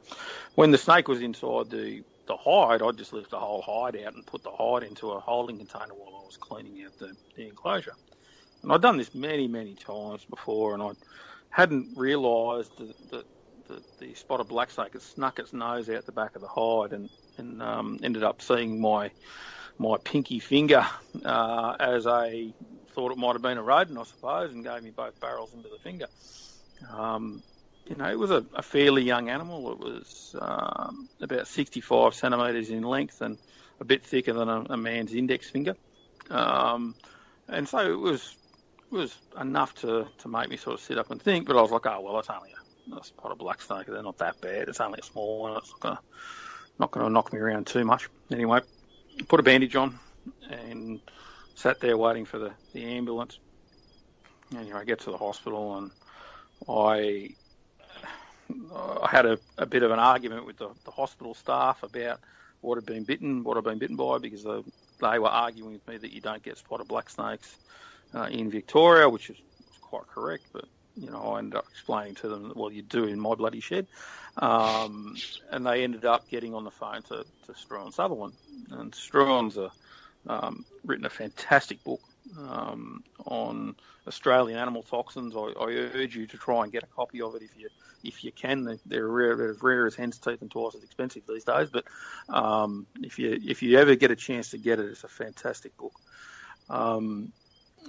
when the snake was inside the hide, I'd just lift the whole hide out and put the hide into a holding container while I was cleaning out the enclosure. And I'd done this many, many times before, and I hadn't realised that the spotted black snake had snuck its nose out the back of the hide and ended up seeing my pinky finger as thought it might have been a rodent, I suppose, and gave me both barrels into the finger. It was a fairly young animal. It was about 65 centimetres in length and a bit thicker than a man's index finger. And so it was enough to make me sort of sit up and think, but I was like, oh, well, it's only a spotted black snake. They're not that bad. It's only a small one. It's not going to knock me around too much. Anyway, put a bandage on and sat there waiting for the ambulance. Anyway, I get to the hospital, and I had a bit of an argument with the hospital staff about what I'd been bitten by, because they were arguing with me that you don't get spotted black snakes in Victoria, which was quite correct, but I ended up explaining to them that, well, you do in my bloody shed, and they ended up getting on the phone to Struan Sutherland, and Struan's a written a fantastic book on Australian animal toxins. I urge you to try and get a copy of it if you can. They're as rare as hen's teeth and twice as expensive these days. But if you ever get a chance to get it, it's a fantastic book.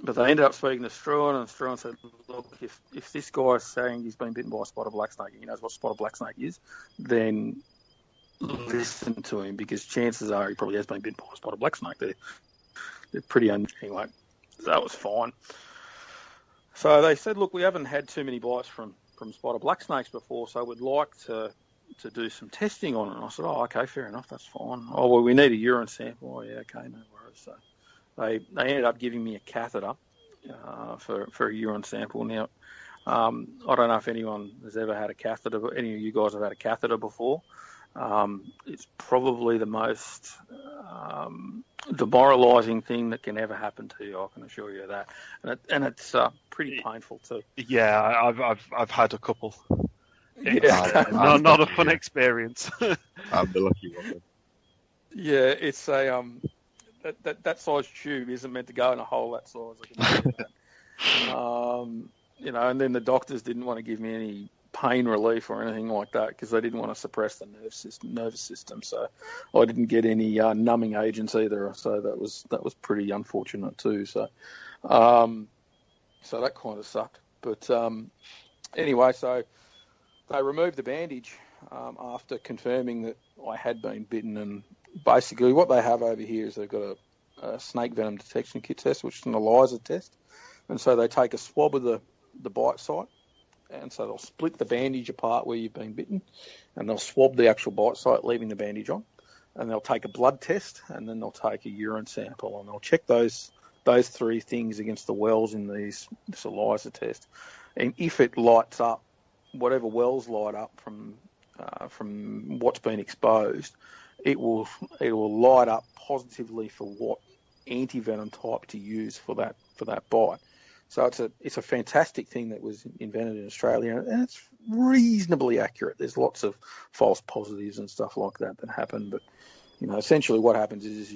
But they ended up speaking to Struan, and Struan said, look, if this guy's saying he's been bitten by a spotted black snake, he knows what spotted black snake is, then listen to him, because chances are he probably has been bitten by a spotted black snake. They're pretty anyway. So that was fine. So they said, look, we haven't had too many bites from spotted black snakes before, so we'd like to do some testing on it. And I said, oh, okay, fair enough, that's fine. Oh, well, we need a urine sample. Oh, yeah, okay, no worries. So they ended up giving me a catheter for a urine sample. Now, I don't know if anyone has ever had a catheter, but any of you guys have had a catheter before. It's probably the most demoralising thing that can ever happen to you. I can assure you of that, and it's pretty painful too. Yeah, I've had a couple. Yeah, not a fun experience. I'm the lucky one. Yeah, it's a that size tube isn't meant to go in a hole that size. I can tell you that. And then the doctors didn't want to give me any pain relief or anything like that because they didn't want to suppress the nervous system. So I didn't get any numbing agents either. So that was pretty unfortunate too. So so that kind of sucked. But anyway, so they removed the bandage after confirming that I had been bitten. And basically what they have over here is they've got a snake venom detection kit test, which is an ELISA test. And so they take a swab of the bite site. And so they'll split the bandage apart where you've been bitten, and they'll swab the actual bite site, leaving the bandage on. And they'll take a blood test, and then they'll take a urine sample, and they'll check those three things against the wells in this ELISA test. And if it lights up, whatever wells light up from what's been exposed, it will light up positively for what antivenom type to use for that bite. So it's a fantastic thing that was invented in Australia, and it's reasonably accurate. There's lots of false positives and stuff like that happen, but essentially what happens is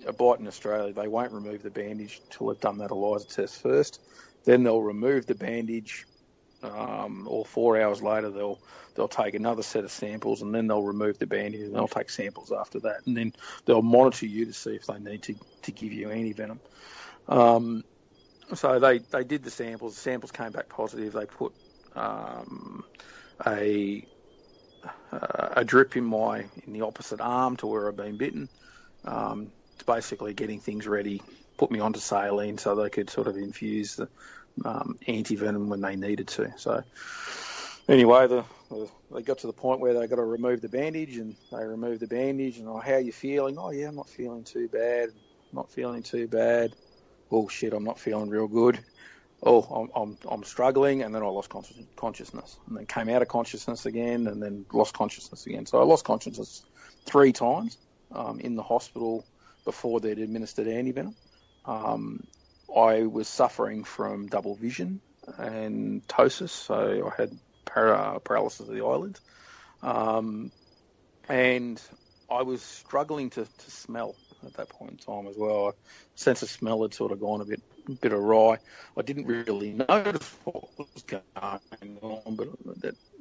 a bite in Australia, they won't remove the bandage until they've done that ELISA test first. Then they'll remove the bandage, or 4 hours later they'll take another set of samples, and then they'll remove the bandage, and they'll take samples after that, and then they'll monitor you to see if they need to give you antivenom. So they did the samples. The samples came back positive. They put a drip in the opposite arm to where I've been bitten. It's basically getting things ready. Put me onto saline so they could sort of infuse the antivenom when they needed to. So anyway, they got to the point where they got to remove the bandage, and they removed the bandage. And how are you feeling? Oh yeah, I'm not feeling too bad. Not feeling too bad. Oh shit, I'm not feeling real good. Oh, I'm struggling, and then I lost consciousness, and then came out of consciousness again, and then lost consciousness again. So I lost consciousness 3 times in the hospital before they'd administered antivenom. I was suffering from double vision and ptosis, so I had paralysis of the eyelids, and I was struggling to smell at that point in time as well. Sense of smell had sort of gone a bit awry. I didn't really notice what was going on, but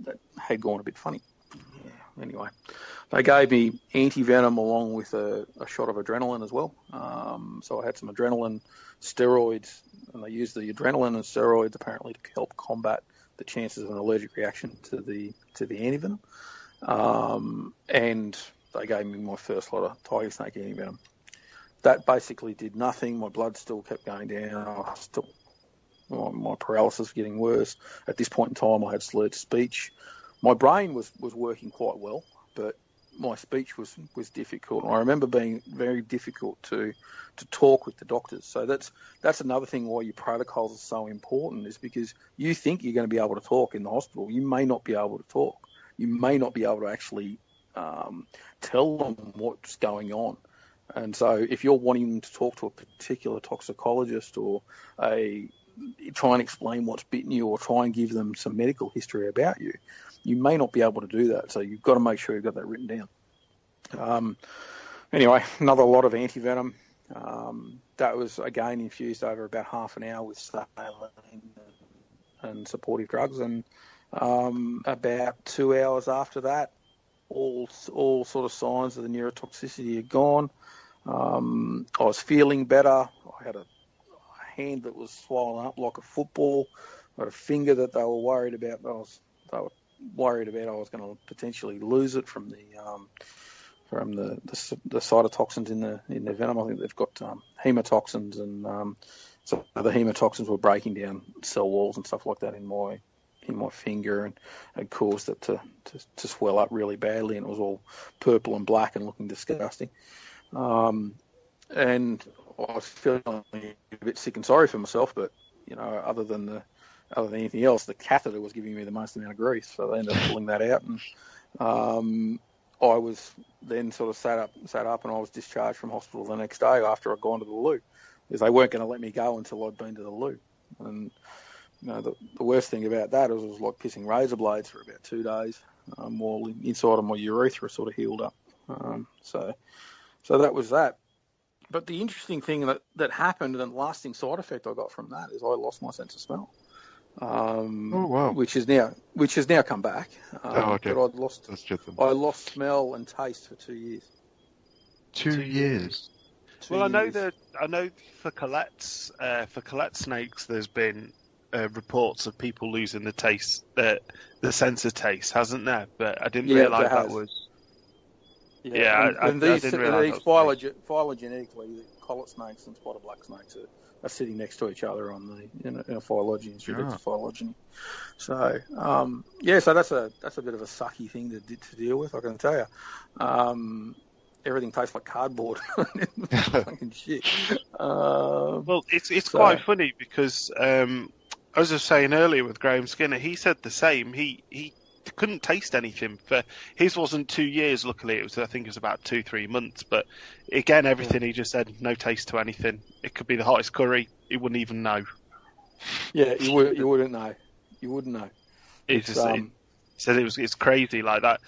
that had gone a bit funny. Yeah, anyway, they gave me antivenom along with a shot of adrenaline as well. So I had some adrenaline steroids, and they used the adrenaline and steroids apparently to help combat the chances of an allergic reaction to the antivenom. And they gave me my first lot of tiger snake antivenom. That basically did nothing. My blood still kept going down. My paralysis was getting worse. At this point in time, I had slurred speech. My brain was working quite well, but my speech was difficult. And I remember being very difficult to talk with the doctors. So that's another thing why your protocols are so important, is because you think you're going to be able to talk in the hospital. You may not be able to talk. You may not be able to actually tell them what's going on. And so if you're wanting them to talk to a particular toxicologist or try and explain what's bitten you or try and give them some medical history about you, you may not be able to do that. So you've got to make sure you've got that written down. Anyway, another lot of antivenom. That was, again, infused over about half an hour with saline and supportive drugs. And about 2 hours after that, all sort of signs of the neurotoxicity had gone. I was feeling better. I had a hand that was swollen up like a football. I had a finger that they were worried about. I was going to potentially lose it from the cytotoxins in the venom. I think they've got hemotoxins, and so the hemotoxins were breaking down cell walls and stuff like that in my finger, and it caused it to swell up really badly, and it was all purple and black and looking disgusting. And I was feeling a bit sick and sorry for myself, but other than anything else, the catheter was giving me the most amount of grief, so they ended up pulling that out, and I was then sort of sat up, and I was discharged from hospital the next day after I'd gone to the loo, because they weren't going to let me go until I'd been to the loo. And the worst thing about that was it was like pissing razor blades for about 2 days, while the inside of my urethra sort of healed up. So that was that. But the interesting thing that happened, and the lasting side effect I got from that, is I lost my sense of smell. Wow! Which has now come back. Okay. But I lost smell and taste for 2 years. 2 years. Well, I know for Colette's snakes, there's been reports of people losing the taste, the sense of taste, hasn't there? But I didn't realise that was. Yeah, I didn't realise. Phylogenetically, the collet snakes and spotted black snakes are sitting next to each other in a phylogeny, Institute of Phylogeny. So so that's a bit of a sucky thing to deal with, I can tell you. Everything tastes like cardboard. Fucking shit. Well, it's quite funny because I was just saying earlier with Graham Skinner, he said the same. He couldn't taste anything. For his wasn't 2 years. Luckily, I think it was about 2-3 months. But again, everything he just said, no taste to anything. It could be the hottest curry, he wouldn't even know. Yeah, you wouldn't know. You wouldn't know. He said it's crazy like that.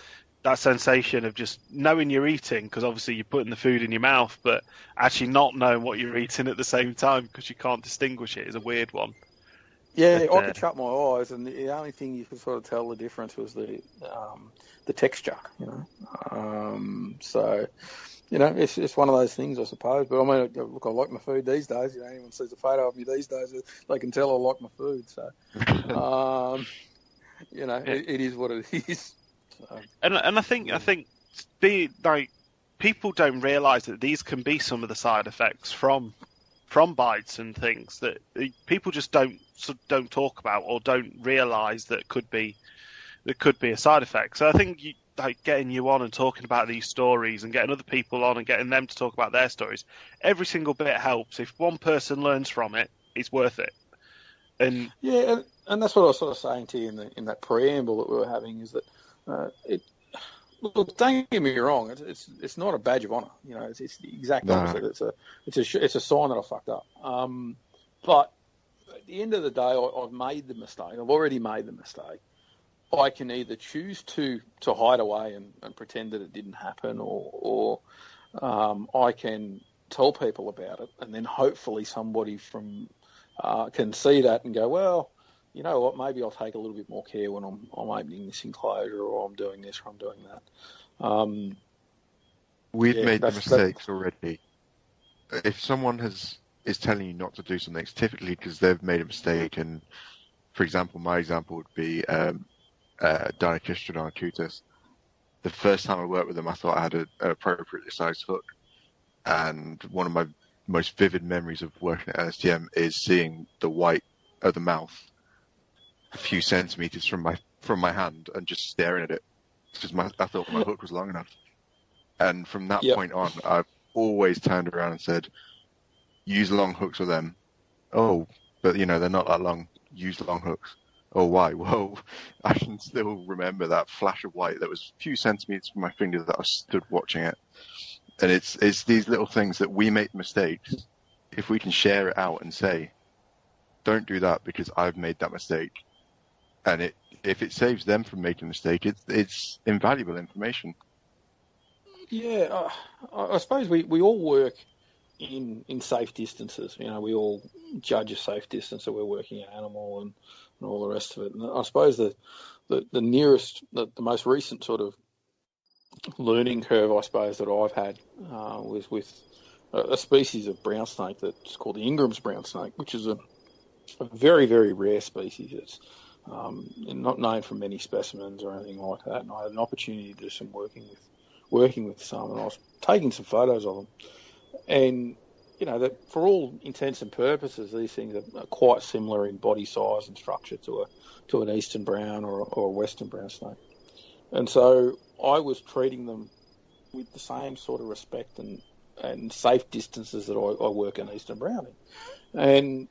That sensation of just knowing you're eating, because obviously you're putting the food in your mouth, but actually not knowing what you're eating at the same time because you can't distinguish it, is a weird one. Yeah, I could shut my eyes, and the only thing you could sort of tell the difference was the texture, So, it's one of those things, I suppose. But I mean, look, I like my food these days. Anyone sees a photo of me these days, they can tell I like my food. So, it is what it is. So, and I think people don't realise that these can be some of the side effects from bites and things that people just don't talk about or don't realise that could be a side effect. So I think getting you on and talking about these stories and getting other people on and getting them to talk about their stories, every single bit helps. If one person learns from it, it's worth it. And yeah, and that's what I was sort of saying to you in that preamble that we were having, is that look, don't get me wrong. It's not a badge of honour. It's the exact opposite. It's a sign that I fucked up. But at the end of the day, I've made the mistake. I've already made the mistake. I can either choose to hide away and pretend that it didn't happen, or I can tell people about it, and then hopefully somebody can see that and go, well, you know what, maybe I'll take a little bit more care when I'm opening this enclosure, or I'm doing this, or I'm doing that. We've made the mistakes already. If someone is telling you not to do something, it's typically because they've made a mistake. And for example, my example would be Dinochistrodon acutus. The first time I worked with them, I thought I had an appropriately sized hook. And one of my most vivid memories of working at NSTM is seeing the white of the mouth a few centimeters from my hand and just staring at it because I thought my hook was long enough. And from that point on, I've always turned around and said, use long hooks with them. Oh, but they're not that long. Use long hooks. Oh, why? Well, I can still remember that flash of white that was a few centimeters from my finger that I stood watching it. And it's these little things that we make mistakes. If we can share it out and say, don't do that because I've made that mistake. And if it saves them from making a mistake, it's invaluable information. Yeah, I suppose we all work in safe distances. You know, we all judge a safe distance that we're working an animal and all the rest of it. And I suppose the nearest, the most recent sort of learning curve, I suppose, that I've had was with a species of brown snake that's called the Ingram's brown snake, which is a very, very rare species. It's not known from many specimens or anything like that. And I had an opportunity to do some working with some, and I was taking some photos of them. And, you know, that for all intents and purposes, these things are quite similar in body size and structure to an eastern brown or a western brown snake. And so I was treating them with the same sort of respect and safe distances that I work an eastern brown in. And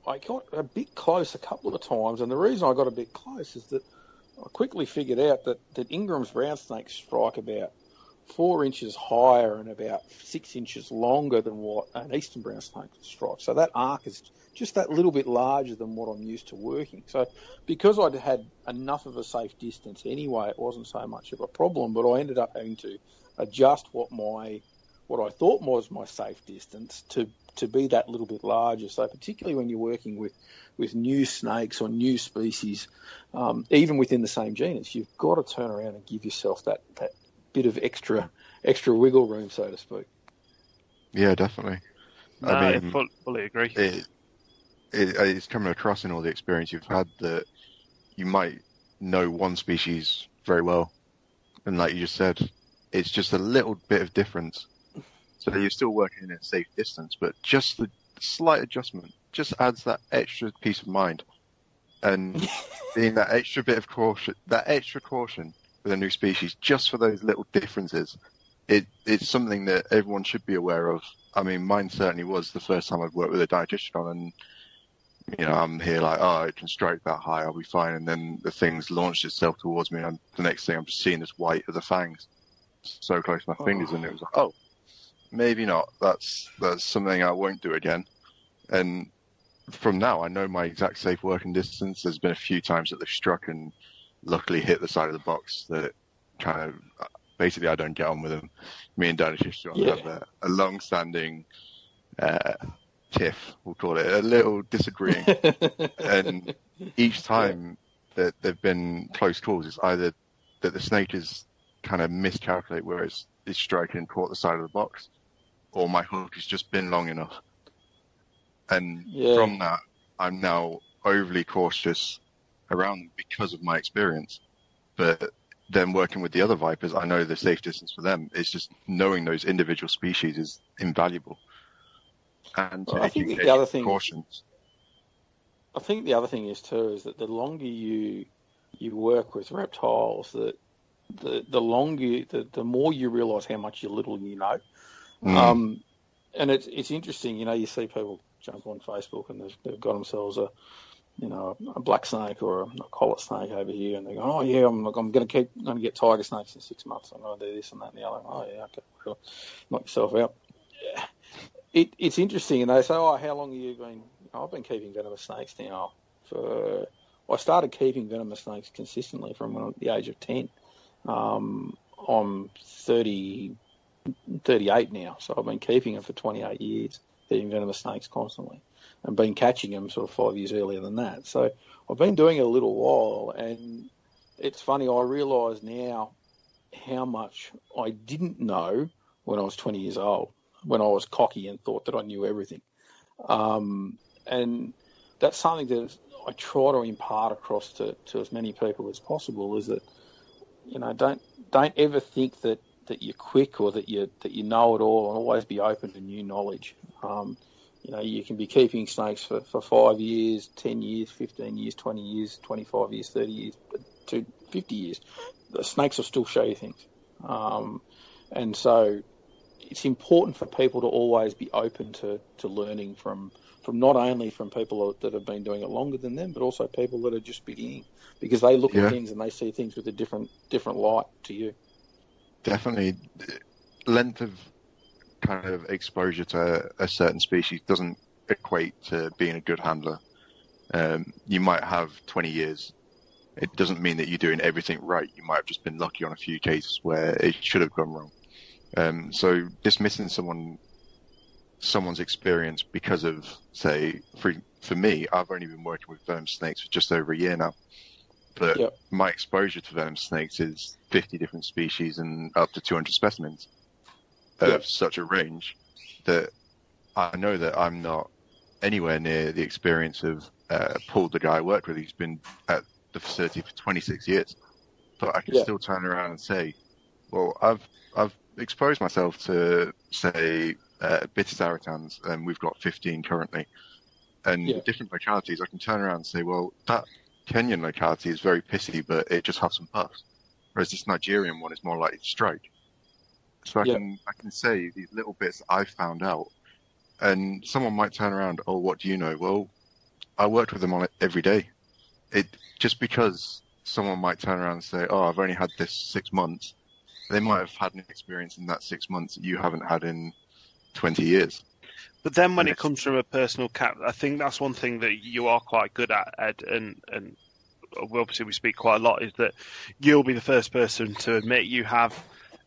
I got a bit close a couple of times, and the reason I got a bit close is that I quickly figured out that Ingram's brown snakes strike about 4 inches higher and about 6 inches longer than what an eastern brown snake strikes. So that arc is just that little bit larger than what I'm used to working. So because I'd had enough of a safe distance anyway, it wasn't so much of a problem, but I ended up having to adjust what I thought was my safe distance to be that little bit larger. So particularly when you're working with new snakes or new species, even within the same genus, you've got to turn around and give yourself that bit of extra wiggle room, so to speak. Yeah, definitely. No, I mean, I fully agree. It's coming across in all the experience you've had that you might know one species very well, and like you just said, it's just a little bit of difference. So you're still working in a safe distance, but just the slight adjustment just adds that extra peace of mind, and being that extra bit of caution, with a new species, just for those little differences, it's something that everyone should be aware of. I mean, mine certainly was the first time I'd worked with a dietitian, and you know, I'm here like, oh, it can strike that high, I'll be fine, and then the thing's launched itself towards me, and the next thing I'm just seeing this white of the fangs so close to my fingers, and it was like, oh, maybe not. That's something I won't do again. And from now, I know my exact safe working distance. There's been a few times that they've struck and luckily hit the side of the box that kind of, basically I don't get on with them. Me and Danish have a long-standing tiff, we'll call it, a little disagreeing. And each time that they've been close calls, it's either that the snake is kind of miscalculate where it's striking and caught the side of the box, or my hook has just been long enough. And from that, I'm now overly cautious around them because of my experience. But then working with the other vipers, I know the safe distance for them is just knowing those individual species is invaluable. And I think the other thing, precautions. I think the other thing is too is that the longer you work with reptiles, that the more you realise how much little you know. And it's interesting, you know, you see people jump on Facebook and they've got themselves a black snake or a collar snake over here, and they go, oh yeah, I'm going to get tiger snakes in 6 months. I'm going to do this and that and the other. Oh yeah, okay, well, knock yourself out. It's interesting, and they say, oh, how long have you been? I've been keeping venomous snakes now I started keeping venomous snakes consistently from the age of 10. I'm 38 now, so I've been keeping them for 28 years, keeping venomous snakes constantly, and been catching them sort of 5 years earlier than that. So I've been doing it a little while, and it's funny, I realise now how much I didn't know when I was 20 years old, when I was cocky and thought that I knew everything. And that's something that I try to impart across to as many people as possible, is that, you know, don't ever think that you're quick or that you know it all, and always be open to new knowledge. You know, you can be keeping snakes for 5 years, 10 years, 15 years, 20 years, 25 years, 30 years, to 50 years. The snakes will still show you things. And so it's important for people to always be open to learning from not only from people that have been doing it longer than them, but also people that are just beginning, because they look at things and they see things with a different light to you. Definitely. Length of kind of exposure to a certain species doesn't equate to being a good handler. You might have 20 years. It doesn't mean that you're doing everything right. You might have just been lucky on a few cases where it should have gone wrong. So dismissing someone someone's experience because of, say, for me, I've only been working with venomous snakes for just over a year now. But my exposure to venomous snakes is 50 different species and up to 200 specimens of such a range that I know that I'm not anywhere near the experience of Paul, the guy I worked with. He's been at the facility for 26 years. But I can still turn around and say, well, I've exposed myself to, say, bitter saratans, and we've got 15 currently. And different localities, I can turn around and say, well, that Kenyan locality is very pissy, but it just huffs and puffs. Whereas this Nigerian one is more likely to strike. So I can say these little bits that I've found out. And someone might turn around, oh, what do you know? Well, I worked with them on it every day. Just because someone might turn around and say, oh, I've only had this 6 months, they might have had an experience in that 6 months that you haven't had in 20 years. But then when it comes from a personal cap, I think that's one thing that you are quite good at, Ed, and obviously we speak quite a lot, is that you'll be the first person to admit you have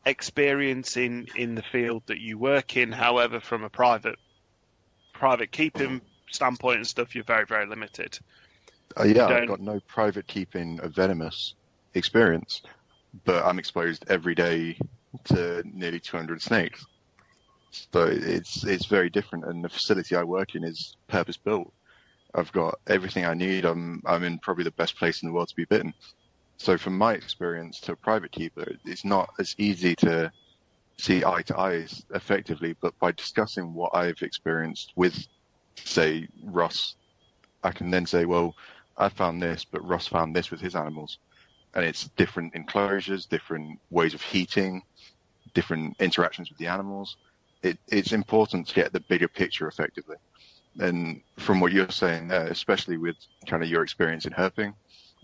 experience in the field that you work in. However, from a private keeping standpoint and stuff, you're very, very limited. I've got no private keeping of venomous experience, but I'm exposed every day to nearly 200 snakes. So it's very different, and the facility I work in is purpose built. I've got everything I need. I'm in probably the best place in the world to be bitten. So from my experience to a private keeper, it's not as easy to see eye to eye effectively, but by discussing what I've experienced with, say, Russ, I can then say, well, I found this, but Russ found this with his animals. And it's different enclosures, different ways of heating, different interactions with the animals. It's important to get the bigger picture effectively. And from what you're saying there, especially with kind of your experience in herping,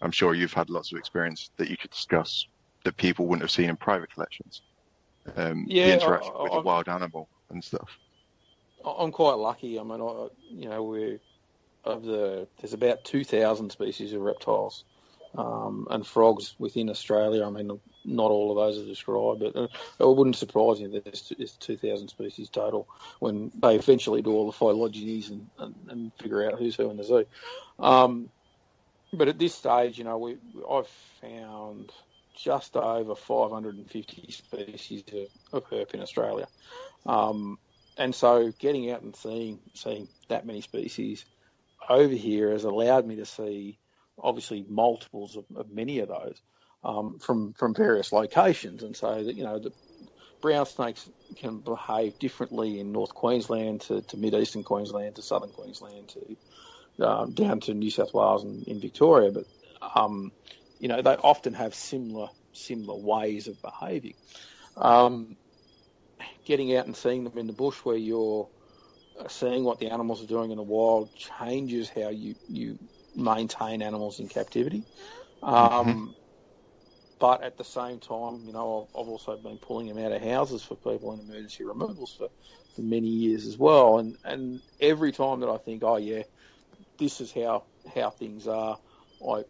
I'm sure you've had lots of experience that you could discuss that people wouldn't have seen in private collections. The interaction with the wild animal and stuff. I'm quite lucky. I mean, there's about 2,000 species of reptiles and frogs within Australia. I mean, not all of those are described, but it wouldn't surprise me that there's 2,000 species total when they eventually do all the phylogenies and figure out who's who in the zoo. But at this stage, I've found just over 550 species of herp in Australia. And so getting out and seeing that many species over here has allowed me to see, obviously, multiples of many of those from various locations. And so that, the brown snakes can behave differently in North Queensland to mid-eastern Queensland to southern Queensland to down to New South Wales and in Victoria. But, they often have similar ways of behaving. Getting out and seeing them in the bush where you're seeing what the animals are doing in the wild changes how you maintain animals in captivity. But at the same time, I've also been pulling them out of houses for people in emergency removals for many years as well. And every time that I think, oh yeah, this is how things are,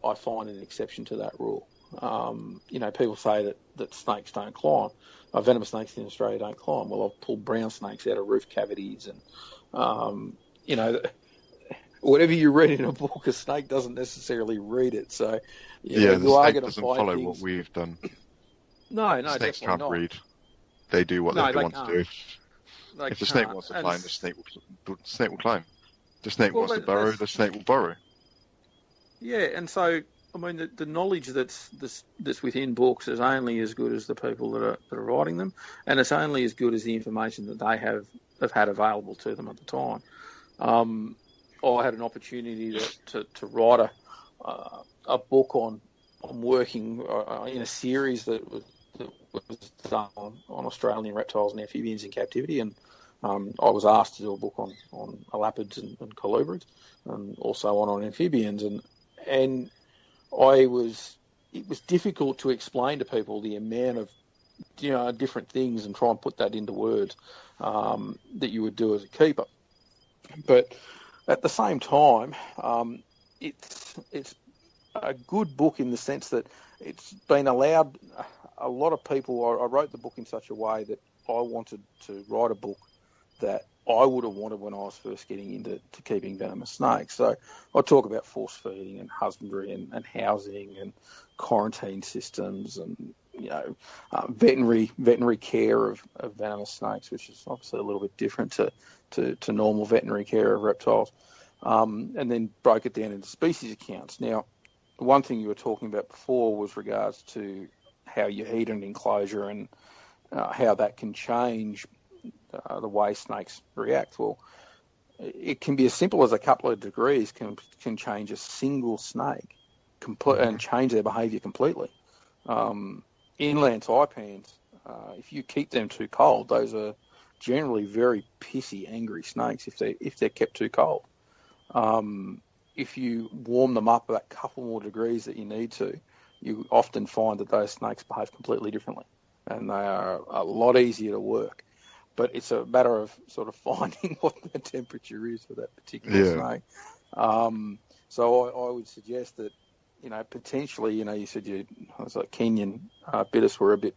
I find an exception to that rule. People say that snakes don't climb. Venomous snakes in Australia don't climb. Well, I've pulled brown snakes out of roof cavities, and whatever you read in a book, a snake doesn't necessarily read it. So the snake doesn't follow what we've done. No, snakes can't read. They do what they want to do. If the snake wants to climb, the snake will climb. The snake wants to burrow, the snake will burrow. Yeah, and so I mean, the knowledge that's within books is only as good as the people that are writing them, and it's only as good as the information that they have had available to them at the time. I had an opportunity to write a book on working in a series that was done on Australian reptiles and amphibians in captivity, and I was asked to do a book on elapids and colubrids, and also on amphibians, and it was difficult to explain to people the amount of different things and try and put that into words that you would do as a keeper. But at the same time, it's a good book in the sense that it's been allowed a lot of people. I wrote the book in such a way that I wanted to write a book that I would have wanted when I was first getting into keeping venomous snakes. So I talk about force feeding and husbandry and housing and quarantine systems and veterinary care of venomous snakes, which is obviously a little bit different to normal veterinary care of reptiles, and then broke it down into species accounts. Now, one thing you were talking about before was regards to how you heat an enclosure and how that can change the way snakes react. Well, it can be as simple as a couple of degrees can change a single snake and change their behaviour completely. Inland taipans, if you keep them too cold, those are generally very pissy, angry snakes if they're kept too cold. If you warm them up that couple more degrees that you need to, you often find that those snakes behave completely differently, and they are a lot easier to work. But it's a matter of sort of finding what the temperature is for that particular snake. So I would suggest that, potentially, you said Kenyan bittus were a bit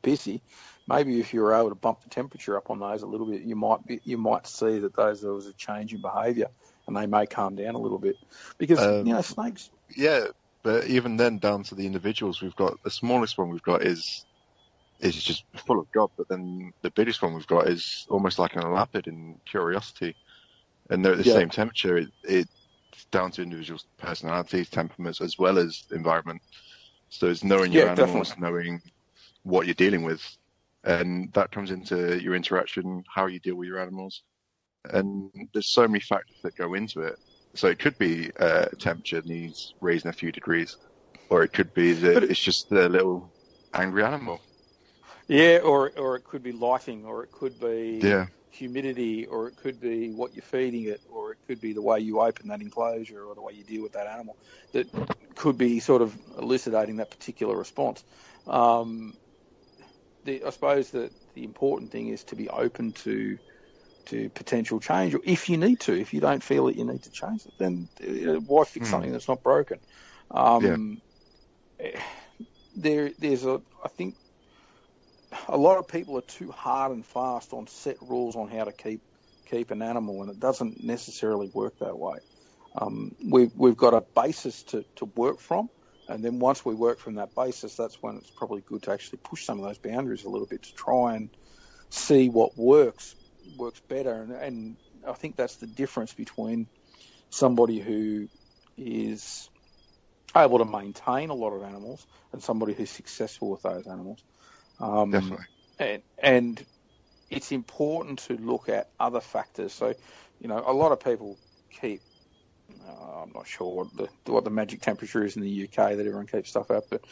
pissy. Maybe if you were able to bump the temperature up on those a little bit, you might see that there was a change in behaviour, and they may calm down a little bit. Because snakes. Yeah, but even then, down to the individuals, we've got the smallest one we've got is just full of gob, but then the biggest one we've got is almost like an elapid in curiosity, and they're at the same temperature. It's down to individuals' personalities, temperaments, as well as environment. So it's knowing your animals, knowing what you're dealing with, and that comes into your interaction, how you deal with your animals, and there's so many factors that go into it. So it could be temperature needs raising a few degrees, or it could be that it's just a little angry animal. Yeah, or it could be lighting, or it could be humidity, or it could be what you're feeding it, or it could be the way you open that enclosure or the way you deal with that animal that could be sort of elucidating that particular response. I suppose that the important thing is to be open to potential change, or if you need to. If you don't feel that you need to change it, then why fix something that's not broken? I think a lot of people are too hard and fast on set rules on how to keep an animal, and it doesn't necessarily work that way. We've got a basis to work from, and then once we work from that basis, that's when it's probably good to actually push some of those boundaries a little bit to try and see what works better. And I think that's the difference between somebody who is able to maintain a lot of animals and somebody who's successful with those animals. Definitely. And it's important to look at other factors. So, a lot of people keep, I'm not sure what the magic temperature is in the UK that everyone keeps stuff at, but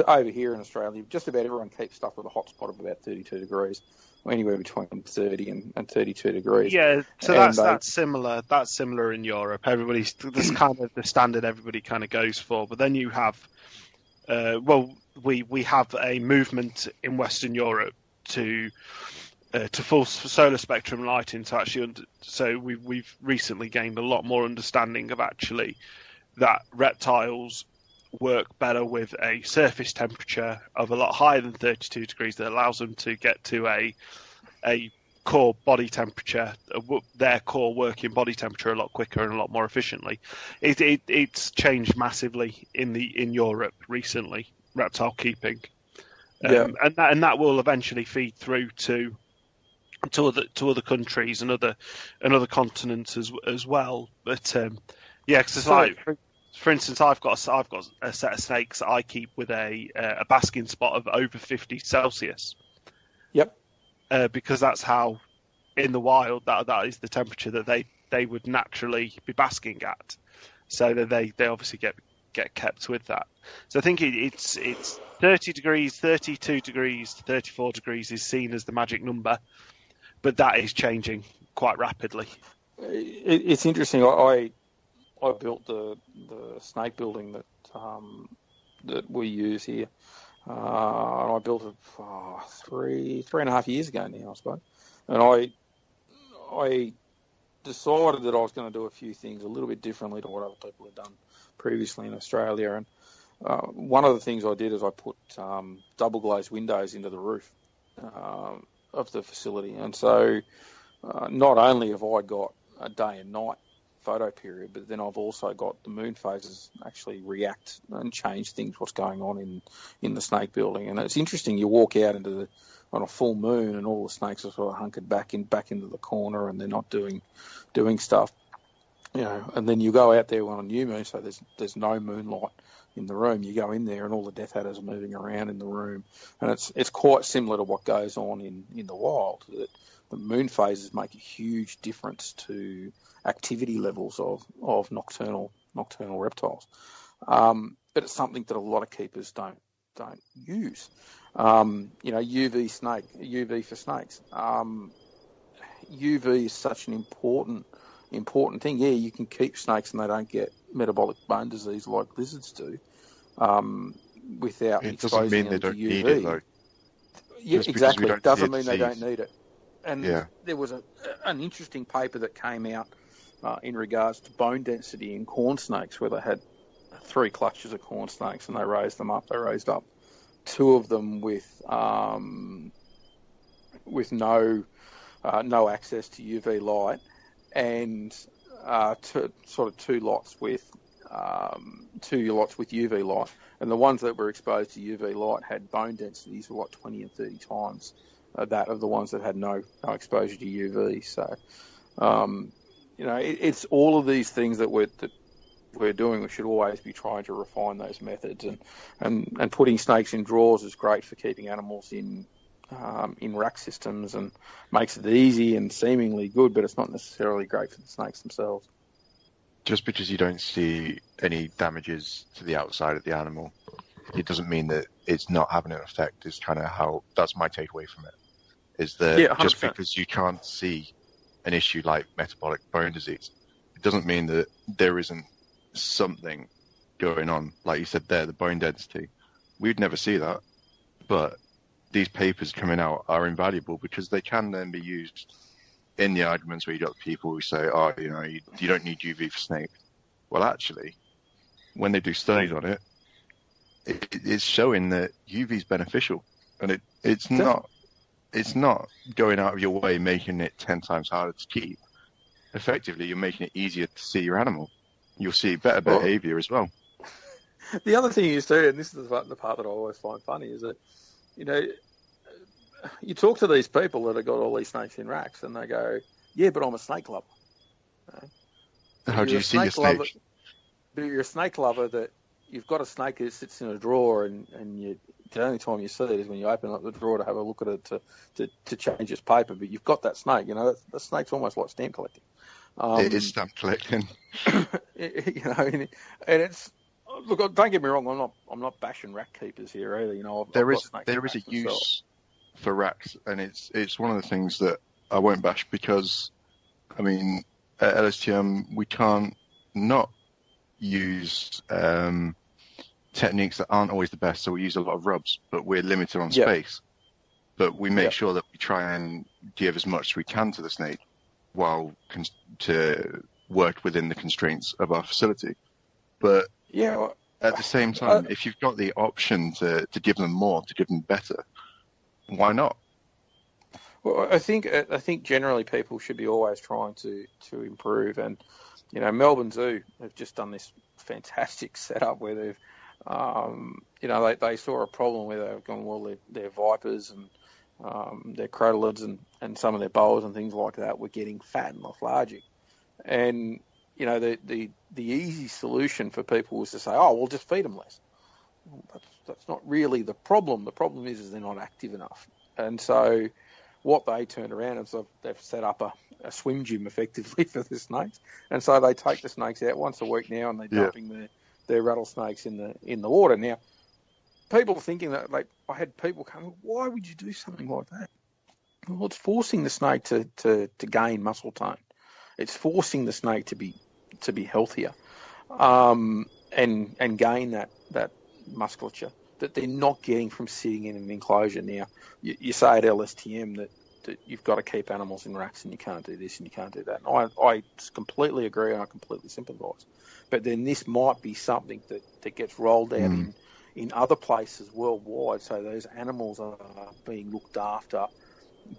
over here in Australia, just about everyone keeps stuff with a hot spot of about 32 degrees, anywhere between 30 and 32 degrees. Yeah, so that's similar. That's similar in Europe. That's kind of the standard everybody kind of goes for. But then you have, we have a movement in Western Europe to full solar spectrum lighting. To actually, so we've recently gained a lot more understanding of actually that reptiles work better with a surface temperature of a lot higher than 32 degrees that allows them to get to a core body temperature, their core working body temperature a lot quicker and a lot more efficiently. It's changed massively in Europe recently, reptile keeping, and that will eventually feed through to other countries and other continents as well. But because it's like, for instance, I've got a set of snakes that I keep with a basking spot of over 50 Celsius. Yep. Because that's how, in the wild, that is the temperature that they would naturally be basking at. So that they obviously get kept with that. So I think it's 30 degrees, 32 degrees, 34 degrees is seen as the magic number, but that is changing quite rapidly. It's interesting. I built the snake building that we use here. And I built it 3.5 years ago now, I suppose. And I decided that I was going to do a few things a little bit differently to what other people had done previously in Australia. And one of the things I did is I put double glazed windows into the roof of the facility. And so not only have I got a day and night photo period, but then I've also got the moon phases actually react and change things, what's going on in the snake building. And it's interesting, you walk out on a full moon and all the snakes are sort of hunkered back into the corner and they're not doing stuff, and then you go out there on a new moon, so there's no moonlight in the room. You go in there and all the death hatters are moving around in the room, and it's quite similar to what goes on in the wild. That the moon phases make a huge difference to activity levels of nocturnal reptiles, but it's something that a lot of keepers don't use. UV for snakes. UV is such an important thing. Yeah, you can keep snakes and they don't get metabolic bone disease like lizards do, without exposing them to UV. It doesn't mean they don't need it, though. Yeah, exactly. It doesn't mean they don't need it. And there was an interesting paper that came out in regards to bone density in corn snakes, where they had 3 clutches of corn snakes and they raised them up. They raised up 2 of them with no access to UV light, and 2 lots with UV light. And the ones that were exposed to UV light had bone densities of 20 and 30 times that of the ones that had no exposure to UV. So, it's all of these things that we're doing. We should always be trying to refine those methods, and putting snakes in drawers is great for keeping animals in rack systems and makes it easy and seemingly good, but it's not necessarily great for the snakes themselves. Just because you don't see any damages to the outside of the animal, it doesn't mean that it's not having an effect. Is kind of how, that's my takeaway from it, is that just because you can't see an issue like metabolic bone disease, it doesn't mean that there isn't something going on. Like you said there, the bone density, we'd never see that, but these papers coming out are invaluable because they can then be used in the arguments where you got people who say, you don't need UV for snakes. Well, actually, when they do studies on it, it's showing that UV is beneficial, and it's not going out of your way making it 10 times harder to keep. Effectively, you're making it easier to see your animal. You'll see better behaviour as well. The other thing is too, and this is the part that I always find funny, is that you talk to these people that have got all these snakes in racks, and they go, "Yeah, but I'm a snake lover." How do you see a snake? But you're a snake lover that you've got a snake that sits in a drawer, and the only time you see it is when you open up the drawer to have a look at it to change its paper. But you've got that snake. The snake's almost like stamp collecting. It is stamp collecting. And it's. Look, don't get me wrong. I'm not bashing rack keepers here either. There is a use for racks, and it's one of the things that I won't bash because, at LSTM we can't not use techniques that aren't always the best. So we use a lot of rubs, but we're limited on space. But we make sure that we try and give as much as we can to the snake, while to work within the constraints of our facility. But at the same time, if you've got the option to give them more, to give them better, why not? Well, I think generally people should be always trying to improve. And Melbourne Zoo have just done this fantastic setup where they've they saw a problem where they've gone, their vipers and their crotalids and some of their boas and things like that were getting fat and lethargic. And the easy solution for people was to say, we'll just feed them less. Well, that's not really the problem. The problem is they're not active enough. And so what they turned around is they've set up a swim gym effectively for the snakes. And so they take the snakes out once a week now, and they're dumping their rattlesnakes in the water. Now, people thinking that, I had people coming, why would you do something like that? Well, it's forcing the snake to gain muscle tone. It's forcing the snake to be healthier, and gain that musculature that they're not getting from sitting in an enclosure. Now, you say at LSTM that you've got to keep animals in racks and you can't do this and you can't do that. And I completely agree and I completely sympathise. But then this might be something that gets rolled out in other places worldwide, so those animals are being looked after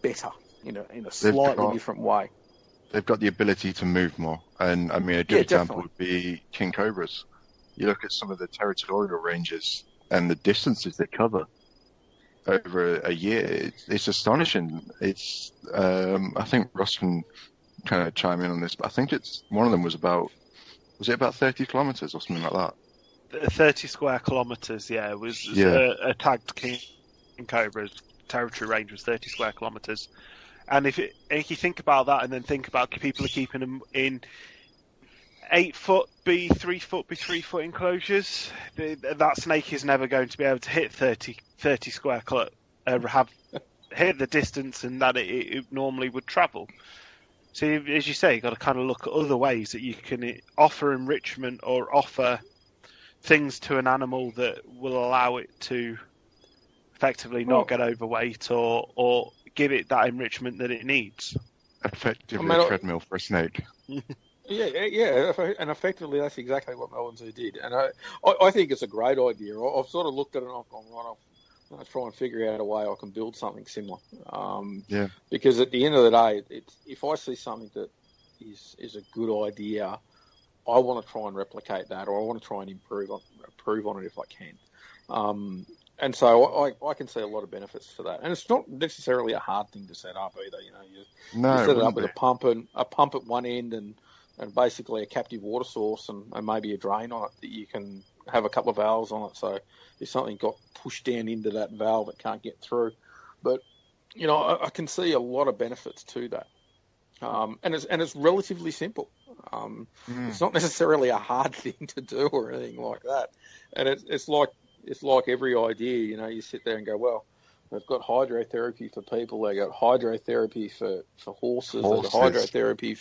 better. in a slightly different way. They've got the ability to move more, and I mean a good example definitely. would be king cobras. You look at some of the territorial ranges and the distances they cover over a year. It's astonishing. It's I think Ross can kind of chime in on this, but I think one of them was it about 30 kilometers or something like that? 30 square kilometers, yeah. It was a tagged king cobra's territory range was 30 square kilometers. And if you think about that, and then think about people are keeping them in 8 foot by 3 foot by 3 foot enclosures, that snake is never going to be able to hit 30 square hit the distance and that it normally would travel. So as you say, you've got to kind of look at other ways that you can offer enrichment or offer things to an animal that will allow it to effectively not get overweight or give it that enrichment that it needs. Effectively a treadmill for a snake. Yeah, and effectively that's exactly what Melbourne Zoo did. And I think it's a great idea. I've sort of looked at it and I've gone, right, I'll try and figure out a way I can build something similar. Because at the end of the day, if I see something that is a good idea, I want to try and replicate that, or I want to try and improve on it if I can. And so I can see a lot of benefits to that. And it's not necessarily a hard thing to set up either. You set it up with a pump at one end and basically a captive water source and maybe a drain on it that you can have a couple of valves on it. So if something got pushed down into that valve, it can't get through. But, I can see a lot of benefits to that. And it's relatively simple. It's not necessarily a hard thing to do or anything like that. And it's like every idea, you sit there and go, well, they've got hydrotherapy for people, they got hydrotherapy for horses. They've got hydrotherapy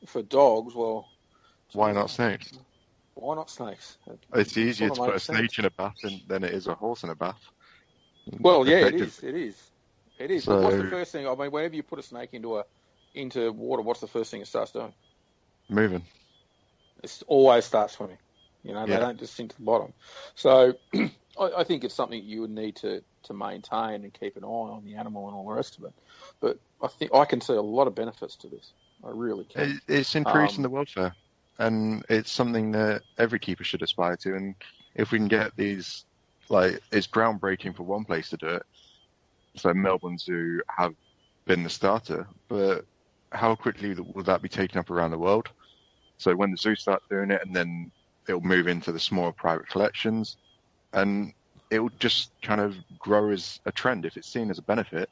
for dogs. Well, why not snakes? Why not snakes? It's easier to put a snake in a bath than it is a horse in a bath. Well, yeah, it is. So, but what's the first thing? I mean, whenever you put a snake into water, what's the first thing it starts doing? Moving. It always starts swimming. They don't just sink to the bottom. So I think it's something you would need to maintain and keep an eye on the animal and all the rest of it. But I think I can see a lot of benefits to this. I really can. It's increasing the welfare, and it's something that every keeper should aspire to. And if we can get these, it's groundbreaking for one place to do it. So Melbourne Zoo have been the starter, but how quickly will that be taken up around the world? So when the zoo starts doing it, and then it'll move into the smaller private collections, and it will just kind of grow as a trend. If it's seen as a benefit,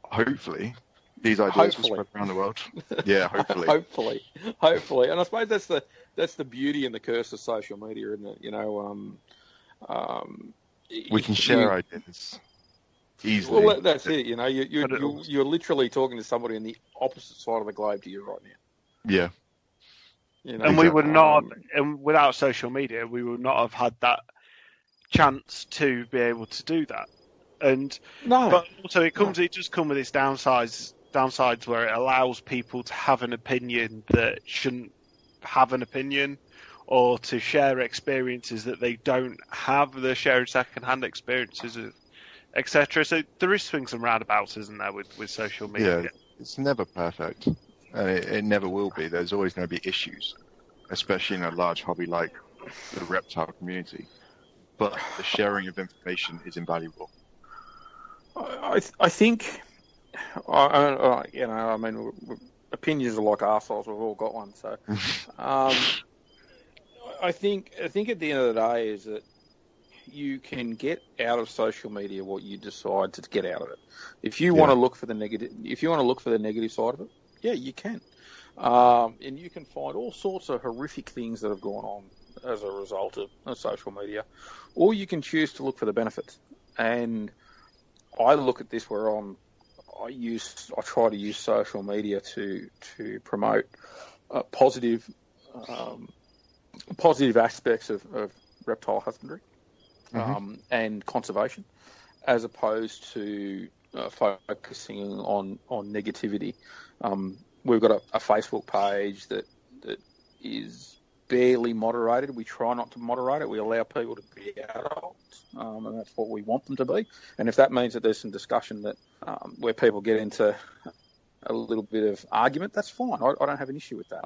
hopefully these ideas will spread around the world. Yeah, hopefully. hopefully. And I suppose that's the beauty and the curse of social media, isn't it? We can share ideas easily. Well, that's it. You're literally talking to somebody on the opposite side of the globe to you right now. Yeah. And we would not, and without social media, we would not have had that chance to be able to do that. And but also it does come with its downsides where it allows people to have an opinion that shouldn't have an opinion, or to share experiences that they don't have. They're sharing second-hand experiences, etc. So there is swings and roundabouts, isn't there, with social media? Yeah, it's never perfect. And it never will be. There's always going to be issues, especially in a large hobby like the reptile community. But the sharing of information is invaluable. I think, I mean, opinions are like arseholes. We've all got one. So, I think at the end of the day is that you can get out of social media what you decide to get out of it. If you want to look for the negative side of it, yeah, you can. And you can find all sorts of horrific things that have gone on as a result of social media. Or you can choose to look for the benefits. And I look at this where I try to use social media to promote positive aspects of reptile husbandry and conservation, as opposed to focusing on negativity. We've got a Facebook page that is barely moderated. We try not to moderate it. We allow people to be adults, and that's what we want them to be. And if that means that there's some discussion that where people get into a little bit of argument, that's fine. I don't have an issue with that.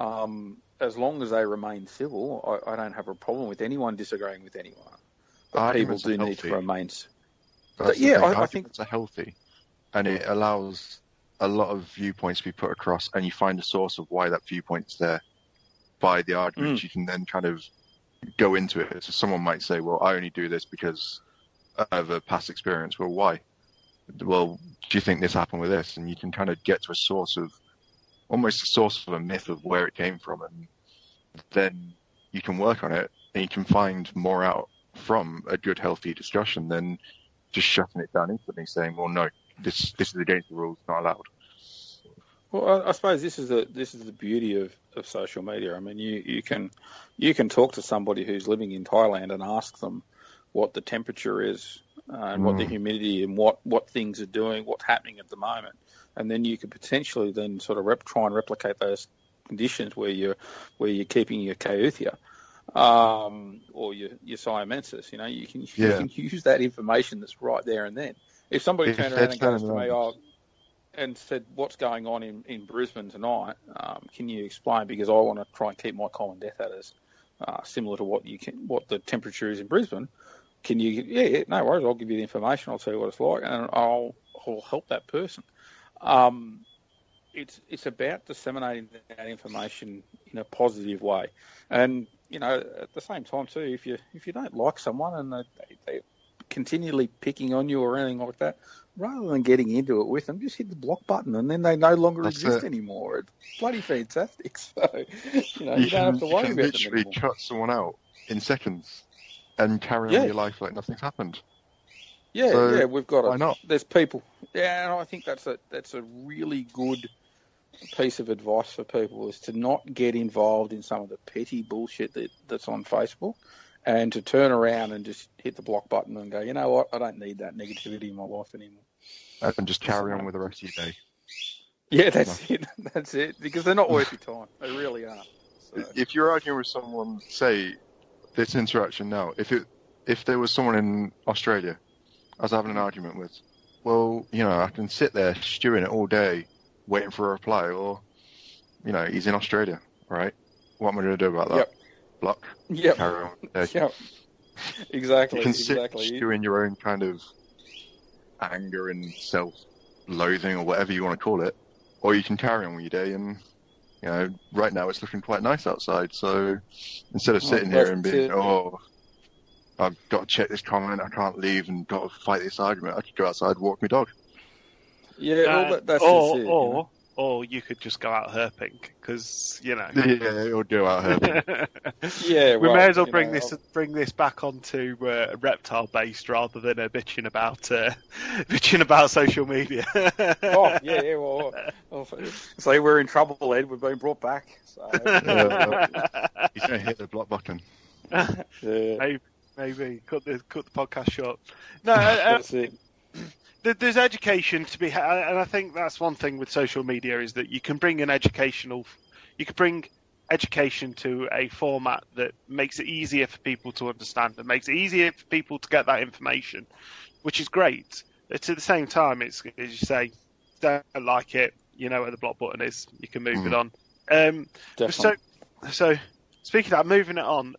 As long as they remain civil, I don't have a problem with anyone disagreeing with anyone. But people do need to remain. I think it's healthy, and it allows a lot of viewpoints to be put across, and you find the source of why that viewpoint's there by the arguments. You can then kind of go into it. So someone might say, well, I only do this because of a past experience. Well, why? Well, do you think this happened with this? And you can kind of get to almost a source of a myth of where it came from, and then you can work on it, and you can find more out from a good, healthy discussion than just shutting it down instantly, saying, well, no, this is against the rules, not allowed. Well, I suppose this is the beauty of social media. I mean, you can talk to somebody who's living in Thailand and ask them what the temperature is and what the humidity and what things are doing, what's happening at the moment, and then you could potentially then sort of try and replicate those conditions where you're keeping your Cayuthia or your Siamensis. You know, you can use that information that's right there and then. If somebody turned around and goes to me, and said, what's going on in Brisbane tonight, can you explain? Because I want to try and keep my common death adders similar to what the temperature is in Brisbane. Can you? Yeah, no worries. I'll give you the information. I'll tell you what it's like, and I'll help that person. It's about disseminating that information in a positive way, and you know, at the same time too, if you don't like someone and they're continually picking on you or anything like that, rather than getting into it with them, just hit the block button, and then they no longer exist anymore. It's bloody fantastic. So, you don't have to worry about them anymore. You can literally cut someone out in seconds and carry on with your life like nothing's happened. Yeah, so we've got it. Why not? There's people. Yeah, and I think that's a really good piece of advice for people, is to not get involved in some of the petty bullshit that's on Facebook, and to turn around and just hit the block button and go, you know what, I don't need that negativity in my life anymore. And just carry on with the rest of your day. Yeah, that's it. Because they're not worth your time. They really aren't. So. If you're arguing with someone, say, this interaction now, if there was someone in Australia I was having an argument with, well, you know, I can sit there stewing it all day, waiting for a reply, or, you know, he's in Australia, right? What am I going to do about that? Yep. Block. Yep. Carry on. Yep. Exactly. You can sit stew in your own kind of anger and self-loathing or whatever you want to call it, or you can carry on with your day. And you know, right now it's looking quite nice outside. So instead of sitting here and being, I've got to check this comment, I can't leave, and got to fight this argument, I could go outside and walk my dog. Yeah, that's just it. Or you could just go out herping, because, you know. Yeah, or go out herping. Yeah, we may as well bring this back onto reptile based rather than bitching about social media. So we're in trouble, Ed. We've been brought back. So. He's going to hit the block button. Maybe cut the podcast short. No, that's it. There's education to be had, and I think that's one thing with social media, is that you can bring education to a format that makes it easier for people to understand, that makes it easier for people to get that information, which is great. But at the same time, it's, as you say, don't like it, you know where the block button is, you can move it on. So speaking of that, moving it on,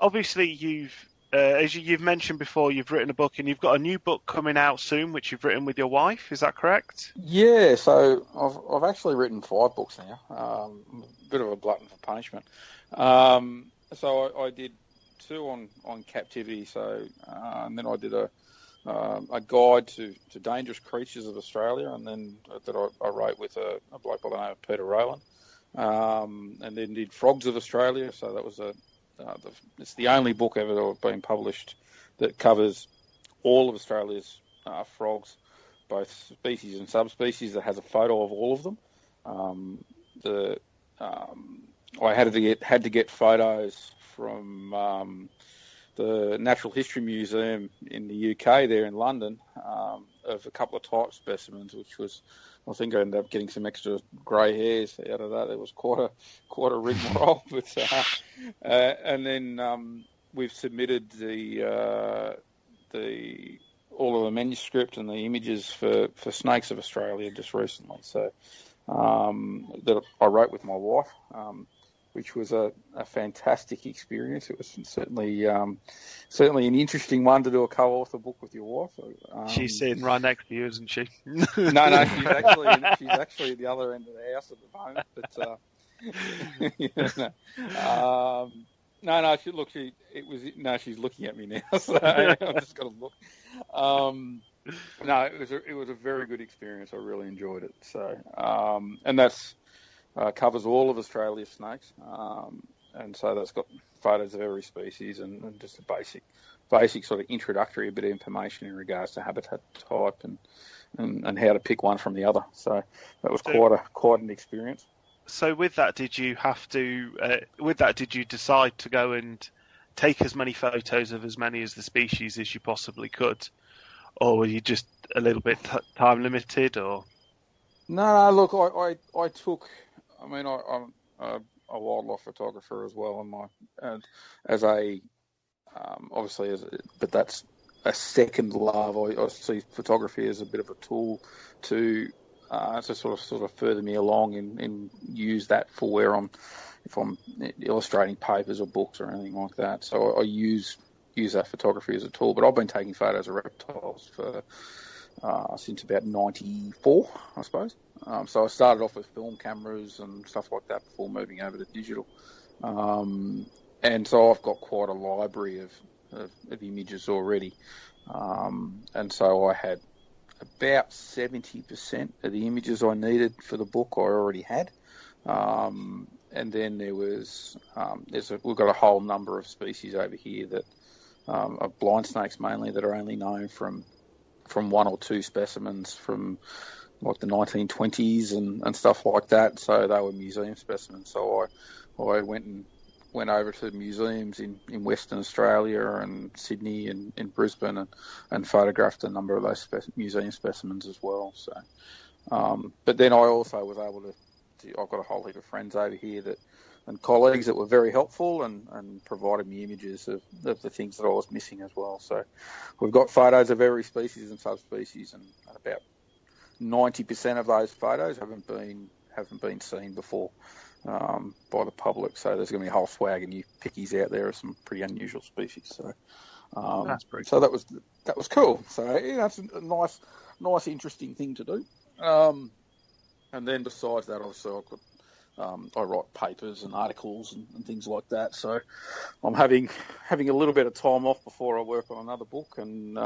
obviously as you've mentioned before, you've written a book, and you've got a new book coming out soon, which you've written with your wife. Is that correct? Yeah, so I've actually written 5 books now. A bit of a glutton for punishment. So I did 2 on captivity. So and then I did a guide to dangerous creatures of Australia, and then that I wrote with a bloke by the name of Peter Rowland. And then did Frogs of Australia. So that was it's the only book ever been published that covers all of Australia's frogs, both species and subspecies, that has a photo of all of them. I had to get photos from the Natural History Museum in the UK there in London, of a couple of type specimens, which was, I think I ended up getting some extra grey hairs out of that. It was quite a rigmarole, but and then we've submitted all of the manuscript and the images for Snakes of Australia just recently. So that I wrote with my wife, which was a fantastic experience. It was certainly an interesting one to do a co-author book with your wife. She's sitting right next to you, isn't she? No, she's actually at the other end of the house at the moment. But she's looking at me now, so I've just got to look. No, it was a very good experience. I really enjoyed it. So, and that's covers all of Australia's snakes, and so that's got photos of every species and just a basic sort of introductory bit of information in regards to habitat type and how to pick one from the other. So that was quite an experience. So with that, did you decide to go and take as many photos of as many as the species as you possibly could, or were you just a little bit time limited? Or no, look, I took. I mean, I'm a wildlife photographer as well, but that's a second love. I see photography as a bit of a tool to sort of further me along and use that for if I'm illustrating papers or books or anything like that. So I use that photography as a tool. But I've been taking photos of reptiles for since about '94, I suppose. So I started off with film cameras and stuff like that before moving over to digital. And so I've got quite a library of images already. And so I had about 70% of the images I needed for the book I already had. And then there was, we've got a whole number of species over here that are blind snakes mainly that are only known from one or two specimens from like the 1920s and stuff like that. So they were museum specimens. So I went over to museums in Western Australia and Sydney and in Brisbane and photographed a number of those museum specimens as well. So, but then I also was able to. I've got a whole heap of friends over here and colleagues that were very helpful and provided me images of the things that I was missing as well. So we've got photos of every species and subspecies, and about 90% of those photos haven't been seen before by the public. So there's going to be a whole swag of new pickies out there of some pretty unusual species. So that's pretty cool. So that was cool. So it's a nice interesting thing to do. And then besides that, obviously I write papers and articles and things like that. So I'm having a little bit of time off before I work on another book and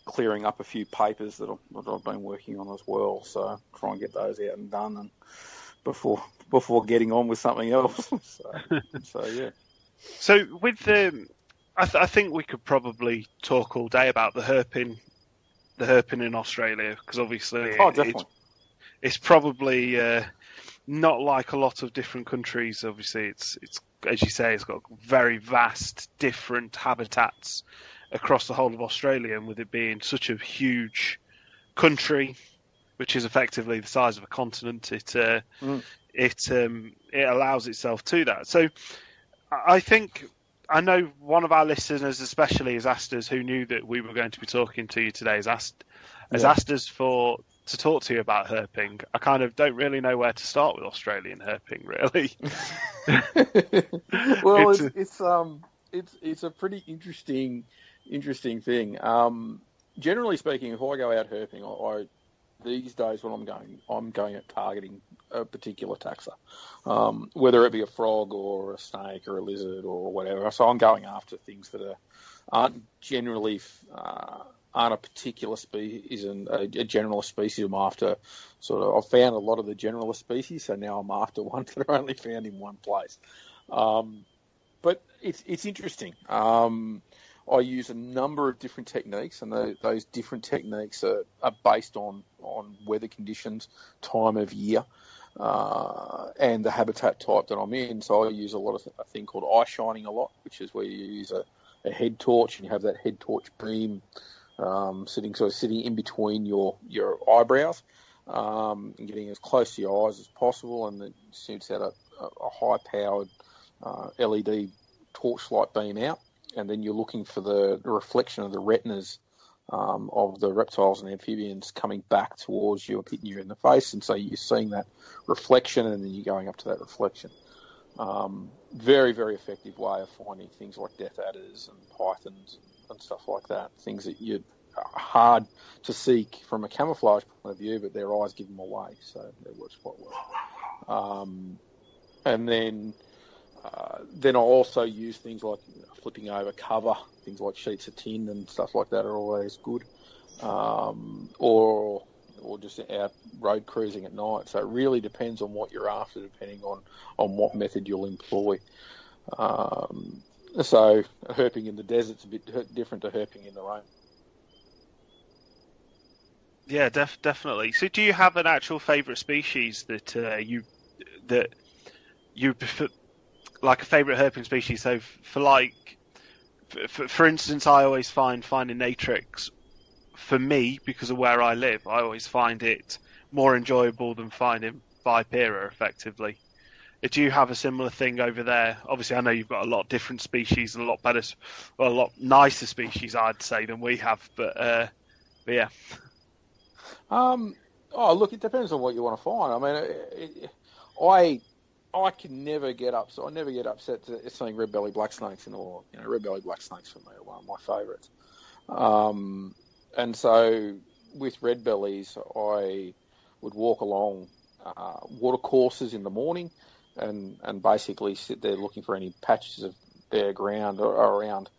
clearing up a few papers that I've been working on as well. So try and get those out and done and before getting on with something else. So yeah. So with I think we could probably talk all day about the herping in Australia, because obviously it's probably not like a lot of different countries. Obviously, it's as you say, it's got very vast different habitats across the whole of Australia, and with it being such a huge country, which is effectively the size of a continent, it allows itself to that. So I know one of our listeners especially has asked us, who knew that we were going to be talking to you today, has asked us to talk to you about herping. I kind of don't really know where to start with Australian herping, really. Well, it's a pretty interesting thing. Generally speaking, if I go out herping, these days when I'm going at targeting a particular taxa, whether it be a frog or a snake or a lizard or whatever. So I'm going after things that aren't generally aren't a particular species and a generalist species. I'm after I've found a lot of the generalist species, so now I'm after ones that are only found in one place. But it's interesting. I use a number of different techniques, and those different techniques are based on weather conditions, time of year, and the habitat type that I'm in. So I use a thing called eye shining a lot, which is where you use a head torch and you have that head torch beam sitting in between your eyebrows, and getting as close to your eyes as possible, and it shoots out a high-powered LED torchlight beam out, and then you're looking for the reflection of the retinas of the reptiles and amphibians coming back towards you and hitting you in the face, and so you're seeing that reflection, and then you're going up to that reflection. Very, very effective way of finding things like death adders and pythons and stuff like that, things that you're hard to seek from a camouflage point of view, but their eyes give them away, so it works quite well. And then I'll also use things like flipping over cover, things like sheets of tin and stuff like that are always good, or just out road cruising at night. So it really depends on what you're after, depending on what method you'll employ. So herping in the desert's a bit different to herping in the rain. Yeah, definitely. So, do you have an actual favourite species that you prefer, like a favourite herping species? So, for instance, I always find finding Natrix, for me, because of where I live, I always find it more enjoyable than finding Vipera, effectively. Do you have a similar thing over there? Obviously, I know you've got a lot of different species and a lot better, well, a lot nicer species, I'd say, than we have. But yeah. Look, it depends on what you want to find. I mean, I can never get upset. I never get upset at seeing red-bellied black snakes red-bellied black snakes for me are one of my favourites. And so with red bellies, I would walk along water courses in the morning and basically sit there looking for any patches of bare ground around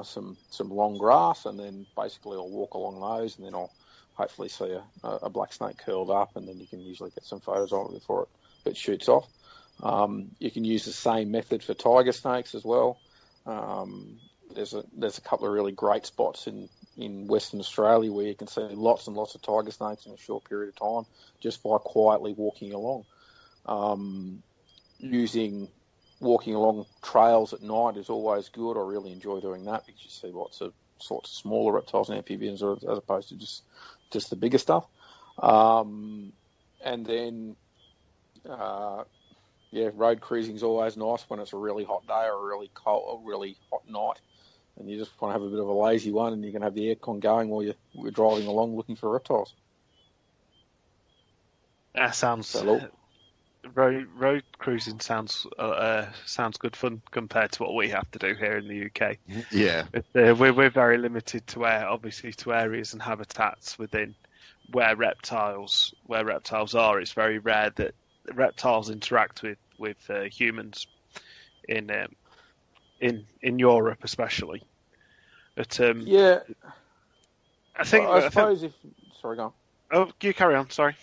some long grass, and then basically I'll walk along those, and then I'll hopefully see a black snake curled up, and then you can usually get some photos of it before it shoots off. You can use the same method for tiger snakes as well. There's a couple of really great spots in Western Australia where you can see lots and lots of tiger snakes in a short period of time just by quietly walking along. Walking along trails at night is always good. I really enjoy doing that because you see lots of sorts of smaller reptiles and amphibians as opposed to just the bigger stuff. And then road cruising is always nice when it's a really hot day or a really hot night, and you just want to have a bit of a lazy one, and you can have the aircon going while you're driving along looking for reptiles. That sounds road cruising sounds good fun compared to what we have to do here in the UK. Yeah, we're very limited to areas and habitats within where reptiles are. It's very rare that reptiles interact with humans in Europe, especially. But I suppose sorry, go on. Oh, you carry on. Sorry.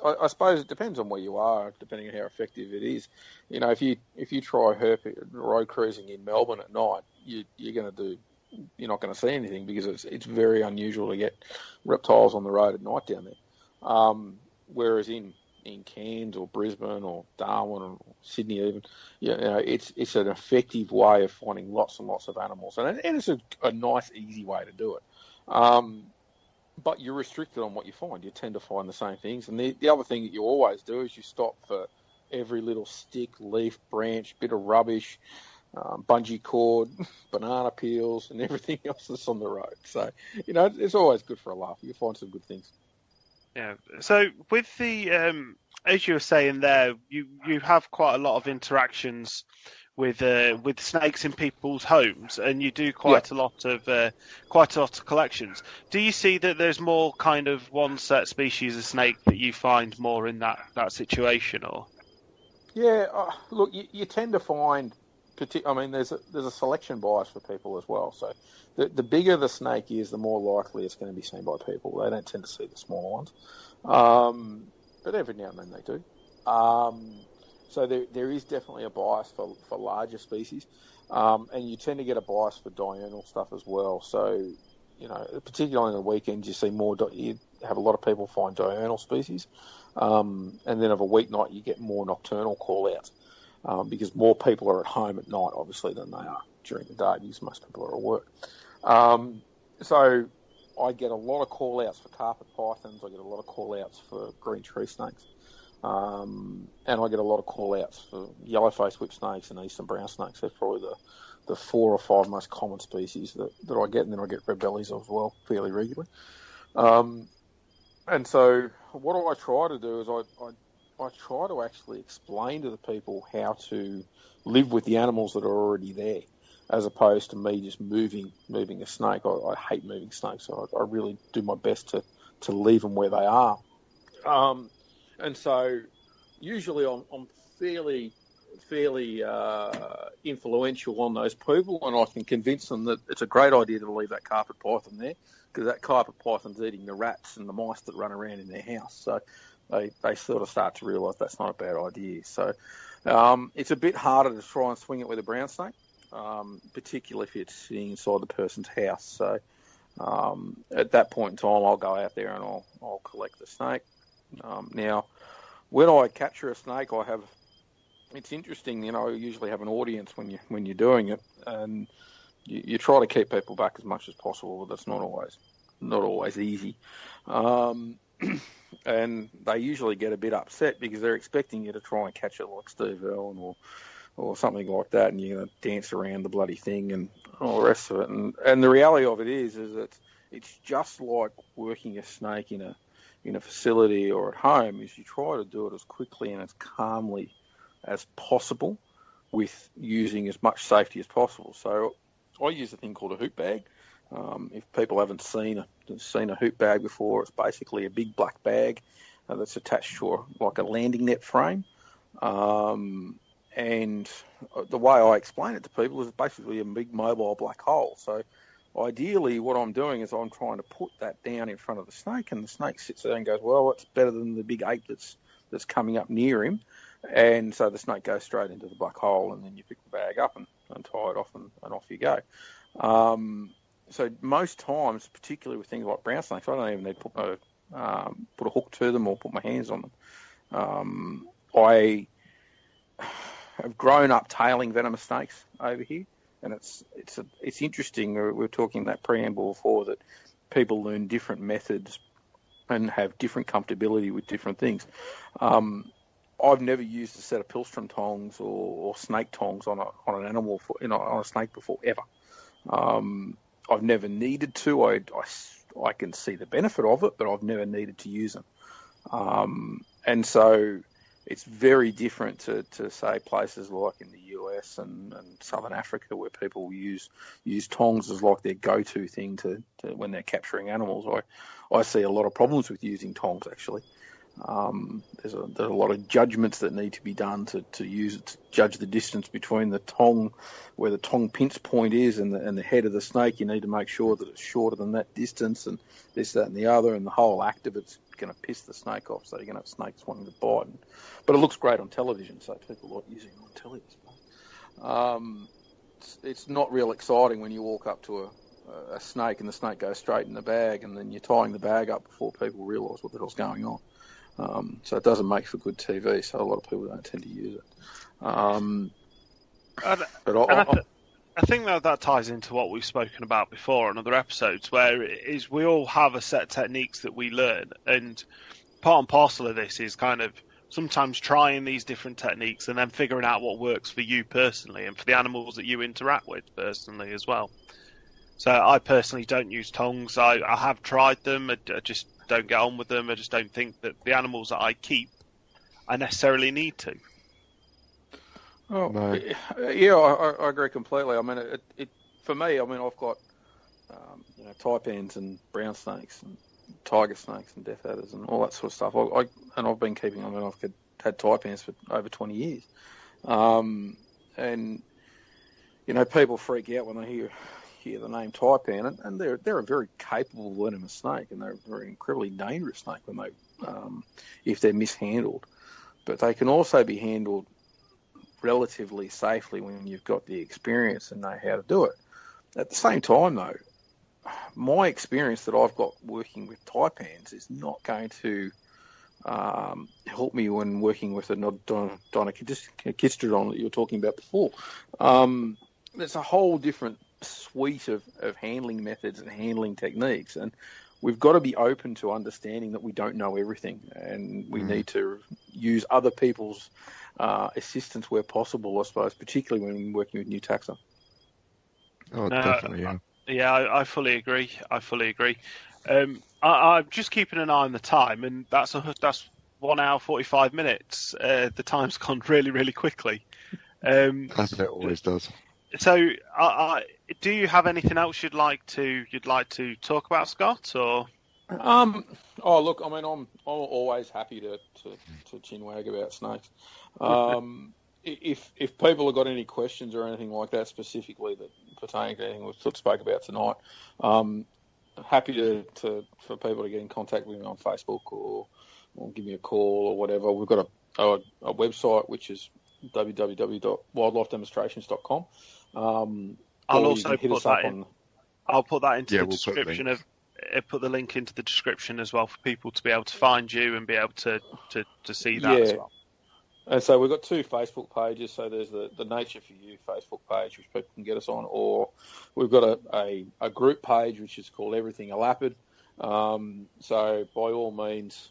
I suppose it depends on where you are, depending on how effective it is. You know, if you try road cruising in Melbourne at night, you're not going to see anything because it's very unusual to get reptiles on the road at night down there. Whereas in Cairns or Brisbane or Darwin or Sydney even, it's an effective way of finding lots and lots of animals, and it's a nice, easy way to do it. But you're restricted on what you find. You tend to find the same things. And the other thing that you always do is you stop for every little stick, leaf, branch, bit of rubbish, bungee cord, banana peels, and everything else that's on the road. So, it's always good for a laugh. You find some good things. Yeah. So with the, as you were saying there, you have quite a lot of interactions with snakes in people's homes, and you do quite a lot of collections. Do you see that there's more kind of one set species of snake that you find more in that situation, or? Yeah, look, you tend to find, there's a selection bias for people as well. So the bigger the snake is, the more likely it's going to be seen by people. They don't tend to see the smaller ones, but every now and then they do. So there is definitely a bias for larger species, and you tend to get a bias for diurnal stuff as well. So, particularly on the weekends, you see more. You have a lot of people find diurnal species, and then of a weeknight you get more nocturnal call-outs because more people are at home at night, obviously, than they are during the day because most people are at work. So I get a lot of call-outs for carpet pythons. I get a lot of call-outs for green tree snakes. And I get a lot of call-outs for yellow-faced whip snakes and eastern brown snakes. They're probably the 4 or 5 most common species that I get, and then I get red bellies as well fairly regularly. And so what I try to do is I try to actually explain to the people how to live with the animals that are already there, as opposed to me just moving a snake. I hate moving snakes, so I really do my best to leave them where they are. And so usually I'm fairly influential on those people, and I can convince them that it's a great idea to leave that carpet python there, because that carpet python's eating the rats and the mice that run around in their house. So they sort of start to realise that's not a bad idea. So it's a bit harder to try and swing it with a brown snake, particularly if it's sitting inside the person's house. So at that point in time, I'll go out there and I'll collect the snake. Now, when I capture a snake, it's interesting, you usually have an audience when you're doing it, and you try to keep people back as much as possible, but that's not always easy. And they usually get a bit upset because they're expecting you to try and catch it like Steve Irwin or something like that, and you're going to dance around the bloody thing and all the rest of it. And the reality of it is that it's just like working a snake in a facility or at home, is you try to do it as quickly and as calmly as possible with using as much safety as possible. So I use a thing called a hoop bag. If people haven't seen a hoop bag before, it's basically a big black bag that's attached to like a landing net frame. And the way I explain it to people is it's basically a big mobile black hole. So ideally what I'm doing is I'm trying to put that down in front of the snake, and the snake sits there and goes, well, it's better than the big ape that's coming up near him. And so the snake goes straight into the black hole, and then you pick the bag up and tie it off, and off you go. So most times, particularly with things like brown snakes, I don't even need to put a hook to them or put my hands on them. I have grown up tailing venomous snakes over here, and it's interesting. We were talking in that preamble before that people learn different methods and have different comfortability with different things. I've never used a set of Pilstrom tongs or snake tongs on an animal on a snake before ever. I've never needed to. I can see the benefit of it, but I've never needed to use them. And so it's very different to say places like in the US and Southern Africa, where people use tongs as like their go-to thing to when they're capturing animals. I see a lot of problems with using tongs, actually. There's a lot of judgments that need to be done to use it to judge the distance between the tong, where the tong pinch point is, and the head of the snake. You need to make sure that it's shorter than that distance, and this, that, and the other, and the whole act of it's going to piss the snake off, so you're going to have snakes wanting to bite. But it looks great on television, so people like using it on television. It's not real exciting when you walk up to a snake and the snake goes straight in the bag, and then you're tying the bag up before people realise what the hell's going on. So it doesn't make for good TV, so a lot of people don't tend to use it. I think that ties into what we've spoken about before on other episodes, where it is we all have a set of techniques that we learn, and part and parcel of this is kind of sometimes trying these different techniques and then figuring out what works for you personally and for the animals that you interact with personally as well. So I personally don't use tongs. I have tried them. I just don't get on with them. I just don't think that the animals that I keep, I necessarily need to. Oh, no. Yeah, I agree completely. I mean, it for me, I mean, I've got taipans and brown snakes and tiger snakes and death adders and all that sort of stuff. I've been keeping. I mean, I've had taipans for over 20 years, and people freak out when they hear the name taipan, and they're a very capable venomous snake, and they're a very incredibly dangerous snake when they if they're mishandled. But they can also be handled relatively safely when you've got the experience and know how to do it. At the same time, though, my experience that I've got working with taipans is not going to help me when working with a Donocistrodon that you were talking about before. There's a whole different suite of handling methods and handling techniques, and we've got to be open to understanding that we don't know everything, and we need to use other people's assistance where possible, I suppose, particularly when working with new taxa. Oh, definitely, yeah. Yeah, I fully agree. I'm just keeping an eye on the time, and that's 1 hour 45 minutes. The time's gone really, really quickly. As it always does. So, do you have anything else you'd like to talk about, Scott? Or oh, look, I mean, I'm always happy to chinwag about snakes. If people have got any questions or anything like that specifically that pertain to anything we sort of spoke about tonight, happy for people to get in contact with me on Facebook or give me a call or whatever. We've got a website which is www.wildlifedemonstrations.com. I'll also put that in. I'll put that into the description put the link into the description as well for people to be able to find you and be able to see that as well. And so we've got 2 Facebook pages. So there's the Nature for You Facebook page, which people can get us on, or we've got a group page which is called Everything Elapid. So by all means,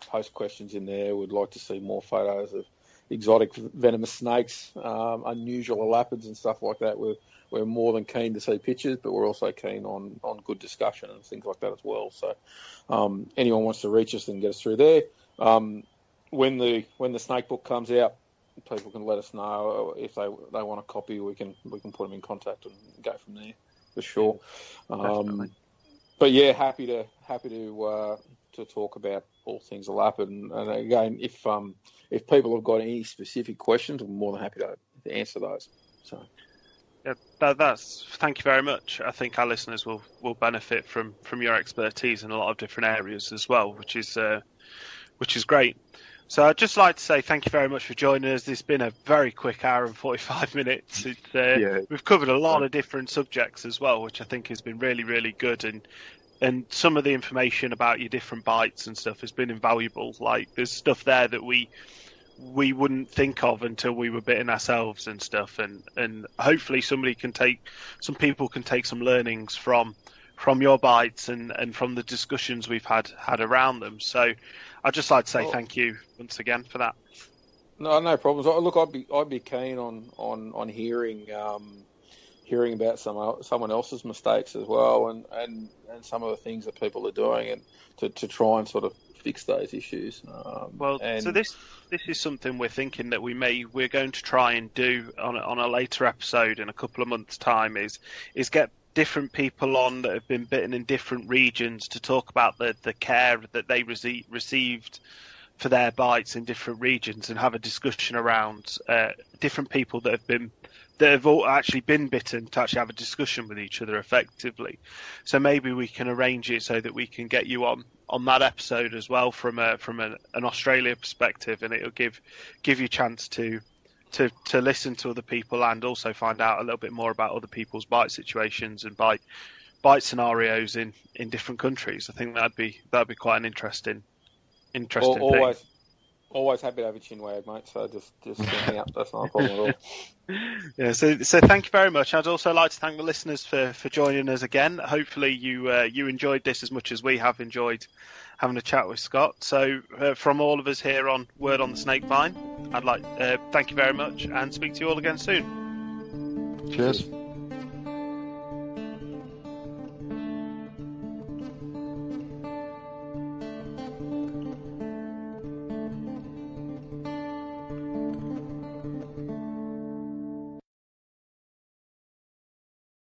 post questions in there. We'd like to see more photos of exotic venomous snakes, unusual elapids and stuff like that. We're more than keen to see pictures, but we're also keen on good discussion and things like that as well. So anyone wants to reach us, then get us through there. When the snake book comes out, people can let us know if they want a copy. We can put them in contact and go from there for sure. But yeah, happy to talk about all things elapid. And again, if people have got any specific questions, I'm more than happy to answer those. So. Yeah, that's. Thank you very much. I think our listeners will benefit from your expertise in a lot of different areas as well, which is great. So I'd just like to say thank you very much for joining us. It's been a very quick hour and 45 minutes. We've covered a lot of different subjects as well, which I think has been really, really good. And some of the information about your different bites and stuff has been invaluable. Like there's stuff there that we wouldn't think of until we were bitten ourselves and stuff. And hopefully some people can take some learnings from your bites and from the discussions we've had around them. So I'd just like to say thank you once again for that. No problems. Look, I'd be keen on hearing about someone else's mistakes as well, and some of the things that people are doing, and to try and sort of fix those issues. So this is something we're thinking that we're going to try and do on a later episode in a couple of months' time. Is get different people on that have been bitten in different regions to talk about the care that they received for their bites in different regions, and have a discussion around different people that have all actually been bitten, to actually have a discussion with each other effectively. So maybe we can arrange it so that we can get you on that episode as well from an Australia perspective, and it'll give you a chance to listen to other people and also find out a little bit more about other people's bite situations and bite scenarios in different countries. I think that'd be quite an interesting thing. Always happy to have a chinwag, mate. So just hang up. That's not a problem at all. Yeah. So thank you very much. I'd also like to thank the listeners for joining us again. Hopefully you enjoyed this as much as we have enjoyed having a chat with Scott. So from all of us here on Word on the Snakevine, I'd like thank you very much and speak to you all again soon. Cheers.